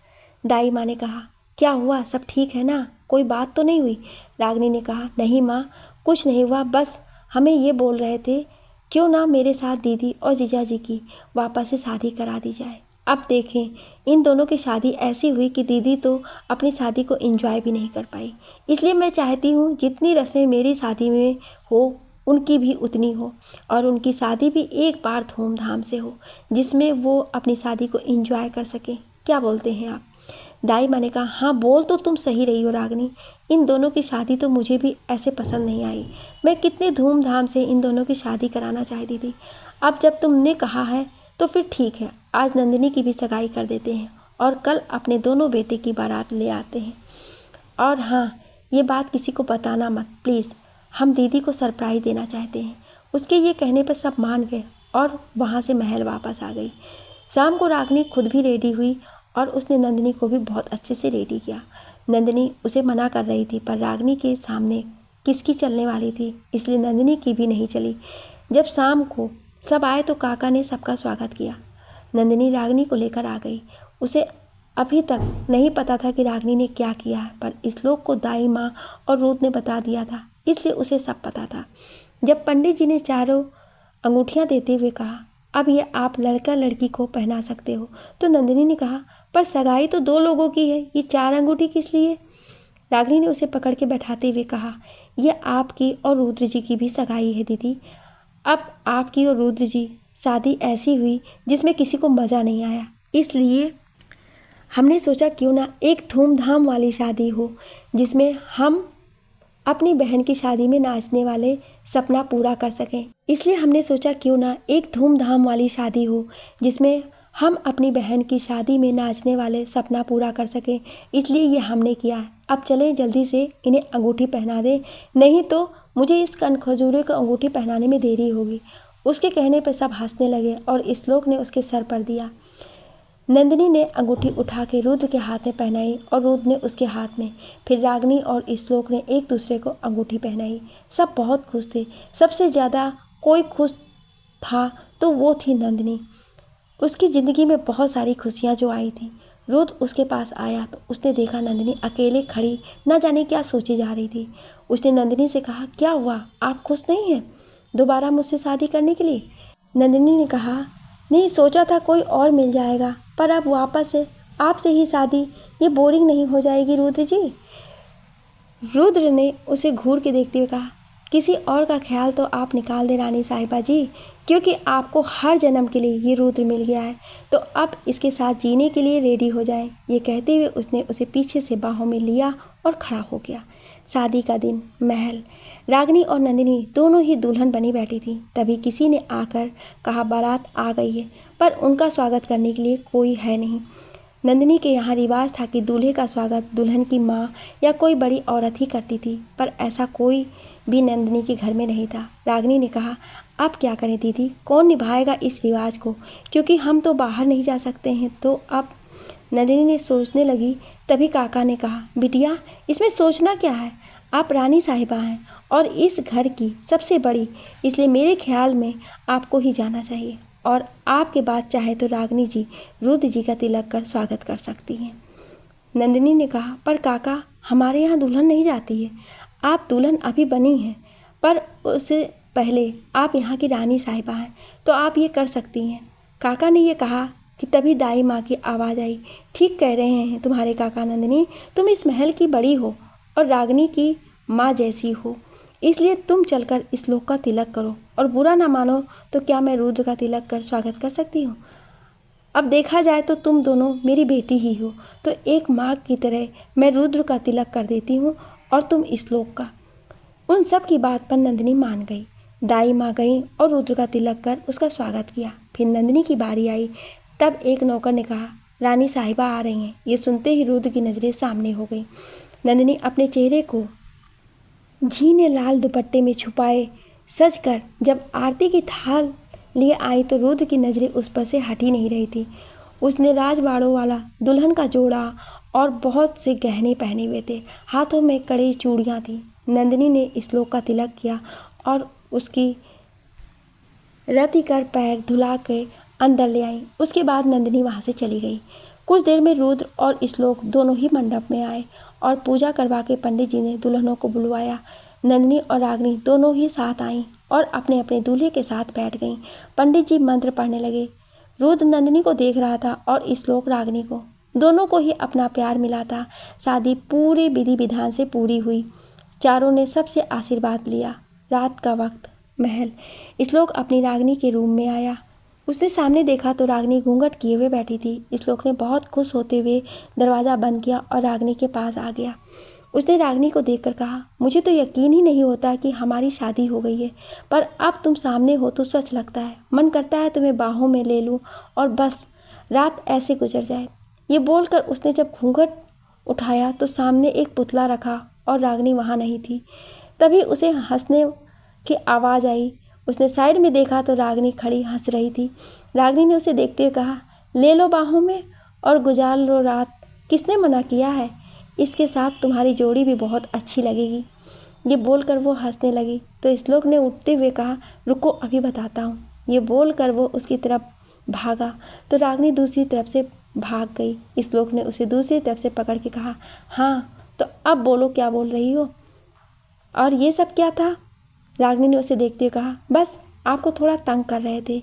दाई माँ ने कहा, क्या हुआ, सब ठीक है ना, कोई बात तो नहीं हुई? रागिनी ने कहा, नहीं माँ, कुछ नहीं हुआ, बस हमें ये बोल रहे थे क्यों ना मेरे साथ दीदी और जीजा जी की वापस से शादी करा दी जाए। अब देखें, इन दोनों की शादी ऐसी हुई कि दीदी तो अपनी शादी को एंजॉय भी नहीं कर पाई। इसलिए मैं चाहती हूँ जितनी रस्में मेरी शादी में हो उनकी भी उतनी हो, और उनकी शादी भी एक बार धूमधाम से हो, जिसमें वो अपनी शादी को एंजॉय कर सकें। क्या बोलते हैं आप? दाई माँ ने कहा, हाँ बोल तो तुम सही रही हो रागिनी, इन दोनों की शादी तो मुझे भी ऐसे पसंद नहीं आई। मैं कितने धूमधाम से इन दोनों की शादी कराना चाहती थी। अब जब तुमने कहा है तो फिर ठीक है, आज नंदिनी की भी सगाई कर देते हैं और कल अपने दोनों बेटे की बारात ले आते हैं। और हाँ, ये बात किसी को बताना मत प्लीज़, हम दीदी को सरप्राइज़ देना चाहते हैं। उसके ये कहने पर सब मान गए और वहाँ से महल वापस आ गई। शाम को रागिनी खुद भी रेडी हुई और उसने नंदिनी को भी बहुत अच्छे से रेडी किया। नंदिनी उसे मना कर रही थी, पर रागिनी के सामने किसकी चलने वाली थी, इसलिए नंदिनी की भी नहीं चली। जब शाम को सब आए तो काका ने सबका स्वागत किया। नंदिनी रागिनी को लेकर आ गई। उसे अभी तक नहीं पता था कि रागिनी ने क्या किया है, पर इस लोक को दाई माँ और रुद्र ने बता दिया था, इसलिए उसे सब पता था। जब पंडित जी ने चारों अंगूठियाँ देते हुए कहा, अब ये आप लड़का लड़की को पहना सकते हो, तो नंदिनी ने कहा, पर सगाई तो 2 लोगों की है, ये 4 अंगूठी किस लिए? रागिनी ने उसे पकड़ के बैठाते हुए कहा, यह आपकी और रुद्र जी की भी सगाई है दीदी। अब आपकी और रुद्र जी शादी ऐसी हुई जिसमें किसी को मज़ा नहीं आया, इसलिए हमने सोचा क्यों ना एक धूमधाम वाली शादी हो, जिसमें हम अपनी बहन की शादी में नाचने वाले सपना पूरा कर सकें। इसलिए हमने सोचा क्यों ना एक धूमधाम वाली शादी हो, जिसमें हम अपनी बहन की शादी में नाचने वाले सपना पूरा कर सकें, इसलिए ये हमने किया। अब चलें जल्दी से इन्हें अंगूठी पहना दें, नहीं तो मुझे इस कनखजूरे को अंगूठी पहनाने में देरी होगी। उसके कहने पर सब हंसने लगे और इस लोक ने उसके सर पर दिया। नंदिनी ने अंगूठी उठा के रुद्र के हाथ में पहनाई और रुद्र ने उसके हाथ में। फिर रागिनी और इस्लोक ने एक दूसरे को अंगूठी पहनाई। सब बहुत खुश थे। सबसे ज़्यादा कोई खुश था तो वो थी नंदिनी। उसकी ज़िंदगी में बहुत सारी खुशियाँ जो आई थी। रुद्र उसके पास आया तो उसने देखा नंदिनी अकेले खड़ी न जाने क्या सोची जा रही थी। उसने नंदिनी से कहा, क्या हुआ, आप खुश नहीं हैं दोबारा मुझसे शादी करने के लिए? नंदिनी ने कहा, नहीं, सोचा था कोई और मिल जाएगा, पर अब वापस से आपसे ही शादी, ये बोरिंग नहीं हो जाएगी रुद्र जी? रुद्र ने उसे घूर के देखते हुए कहा, किसी और का ख्याल तो आप निकाल दे रानी साहिबा जी, क्योंकि आपको हर जन्म के लिए ये रुद्र मिल गया है, तो अब इसके साथ जीने के लिए रेडी हो जाए। ये कहते हुए उसने उसे पीछे से बाहों में लिया और खड़ा हो गया। शादी का दिन, महल। रागिनी और नंदिनी दोनों ही दुल्हन बनी बैठी थी। तभी किसी ने आकर कहा, बारात आ गई है, पर उनका स्वागत करने के लिए कोई है नहीं। नंदिनी के यहाँ रिवाज था कि दूल्हे का स्वागत दुल्हन की माँ या कोई बड़ी औरत ही करती थी, पर ऐसा कोई भी नंदिनी के घर में नहीं था। रागिनी ने कहा, अब क्या करें दीदी, कौन निभाएगा इस रिवाज को, क्योंकि हम तो बाहर नहीं जा सकते हैं। तो अब नंदिनी ने सोचने लगी। तभी काका ने कहा, बिटिया इसमें सोचना क्या है, आप रानी साहिबा हैं और इस घर की सबसे बड़ी, इसलिए मेरे ख्याल में आपको ही जाना चाहिए और आपके बाद चाहे तो रागिनी जी रुद्र जी का तिलक कर स्वागत कर सकती हैं। नंदिनी ने कहा, पर काका हमारे यहाँ दुल्हन नहीं जाती है, आप दुल्हन अभी बनी हैं, पर उससे पहले आप यहाँ की रानी साहिबा हैं, तो आप ये कर सकती हैं। काका ने ये कहा कि तभी दाई माँ की आवाज़ आई, ठीक कह रहे हैं तुम्हारे काका नंदिनी, तुम इस महल की बड़ी हो और रागिनी की माँ जैसी हो, इसलिए तुम चलकर इस लोक का तिलक करो और बुरा ना मानो तो क्या मैं रुद्र का तिलक कर स्वागत कर सकती हूँ। अब देखा जाए तो तुम दोनों मेरी बेटी ही हो, तो एक माँ की तरह मैं रुद्र का तिलक कर देती हूँ और तुम इस लोक का। उन सब की बात पर नंदिनी मान गई। दाई माँ गई और रुद्र का तिलक कर उसका स्वागत किया। फिर नंदिनी की बारी आई। तब एक नौकर ने कहा, रानी साहिबा आ रही हैं। ये सुनते ही रुद्र की नज़रें सामने हो गई। नंदिनी अपने चेहरे को झीने लाल दुपट्टे में छुपाए सजकर जब आरती की थाल लिए आई तो रुद्र की नज़रें उस पर से हट ही नहीं रही थी। उसने राजवाड़ों वाला दुल्हन का जोड़ा और बहुत से गहने पहने हुए थे, हाथों में कड़ी चूड़ियाँ थीं। नंदिनी ने इस लोक का तिलक किया और उसकी रति कर पैर धुला के अंदर ले आई। उसके बाद नंदिनी वहाँ से चली गई। कुछ देर में रुद्र और श्लोक दोनों ही मंडप में आए और पूजा करवा के पंडित जी ने दुल्हनों को बुलवाया। नंदिनी और रागिनी दोनों ही साथ आईं और अपने अपने दूल्हे के साथ बैठ गईं। पंडित जी मंत्र पढ़ने लगे। रुद्र नंदिनी को देख रहा था और श्लोक रागिनी को। दोनों को ही अपना प्यार मिला था। शादी पूरे विधि विधान से पूरी हुई। चारों ने सबसे आशीर्वाद लिया। रात का वक्त महल। श्लोक अपनी रागिनी के रूम में आया। उसने सामने देखा तो रागिनी घूंघट किए हुए बैठी थी। श्लोक ने बहुत खुश होते हुए दरवाज़ा बंद किया और रागिनी के पास आ गया। उसने रागिनी को देखकर कहा, मुझे तो यकीन ही नहीं होता कि हमारी शादी हो गई है, पर अब तुम सामने हो तो सच लगता है। मन करता है तुम्हें बाहों में ले लूँ और बस रात ऐसे गुजर जाए। ये बोलकर उसने जब घूंघट उठाया तो सामने एक पुतला रखा और रागिनी वहाँ नहीं थी। तभी उसे हंसने की आवाज़ आई। उसने साइड में देखा तो रागिनी खड़ी हंस रही थी। रागिनी ने उसे देखते हुए कहा, ले लो बाहों में और गुजार लो रात, किसने मना किया है, इसके साथ तुम्हारी जोड़ी भी बहुत अच्छी लगेगी। ये बोलकर वो हंसने लगी तो श्लोक ने उठते हुए कहा, रुको अभी बताता हूँ। ये बोलकर वो उसकी तरफ भागा तो रागिनी दूसरी तरफ से भाग गई। श्लोक ने उसे दूसरी तरफ से पकड़ के कहा, हाँ तो अब बोलो क्या बोल रही हो, और ये सब क्या था। रागिनी ने उसे देखते हुए कहा, बस आपको थोड़ा तंग कर रहे थे।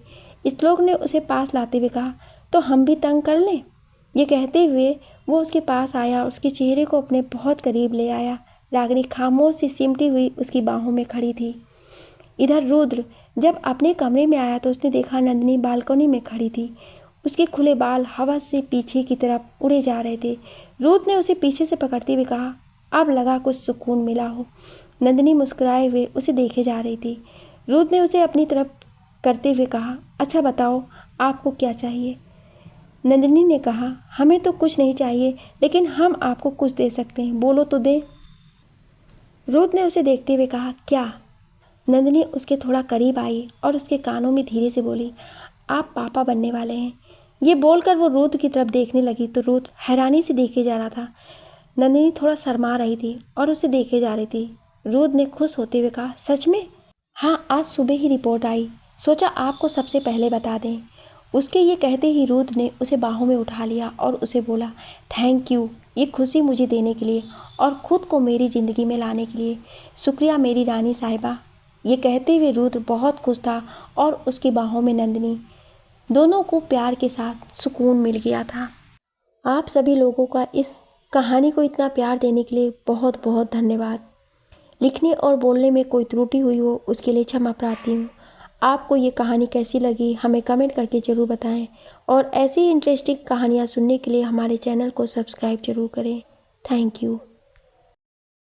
श्लोक ने उसे पास लाते हुए कहा, तो हम भी तंग कर लें। ये कहते हुए वो उसके पास आया और उसके चेहरे को अपने बहुत करीब ले आया। रागिनी खामोश सी सिमटी हुई उसकी बाहों में खड़ी थी। इधर रुद्र जब अपने कमरे में आया तो उसने देखा नंदिनी बालकनी में खड़ी थी। उसके खुले बाल हवा से पीछे की तरफ उड़े जा रहे थे। रुद्र ने उसे पीछे से पकड़ते हुए कहा, अब लगा कुछ सुकून मिला हो। नंदिनी मुस्कुराए हुए उसे देखे जा रही थी। रुद्र ने उसे अपनी तरफ करते हुए कहा, अच्छा बताओ आपको क्या चाहिए। नंदिनी ने कहा, हमें तो कुछ नहीं चाहिए, लेकिन हम आपको कुछ दे सकते हैं, बोलो तो दें। रुद्र ने उसे देखते हुए कहा, क्या। नंदिनी उसके थोड़ा करीब आई और उसके कानों में धीरे से बोली, आप पापा बनने वाले हैं। ये बोलकर वो रुद्र की तरफ देखने लगी तो रुद्र हैरानी से देखे जा रहा था। नंदिनी थोड़ा शर्मा रही थी और उसे देखे जा रही थी। रुद्र ने खुश होते हुए कहा, सच में। हाँ, आज सुबह ही रिपोर्ट आई, सोचा आपको सबसे पहले बता दें। उसके ये कहते ही रुद्र ने उसे बाहों में उठा लिया और उसे बोला, थैंक यू ये खुशी मुझे देने के लिए और ख़ुद को मेरी ज़िंदगी में लाने के लिए। शुक्रिया मेरी रानी साहिबा। ये कहते हुए रुद्र बहुत खुश था और उसकी बाहों में नंदिनी। दोनों को प्यार के साथ सुकून मिल गया था। आप सभी लोगों का इस कहानी को इतना प्यार देने के लिए बहुत बहुत धन्यवाद। लिखने और बोलने में कोई त्रुटि हुई हो उसके लिए क्षमा प्रार्थी हूँ। आपको ये कहानी कैसी लगी हमें कमेंट करके ज़रूर बताएं और ऐसी इंटरेस्टिंग कहानियाँ सुनने के लिए हमारे चैनल को सब्सक्राइब ज़रूर करें। Thank you.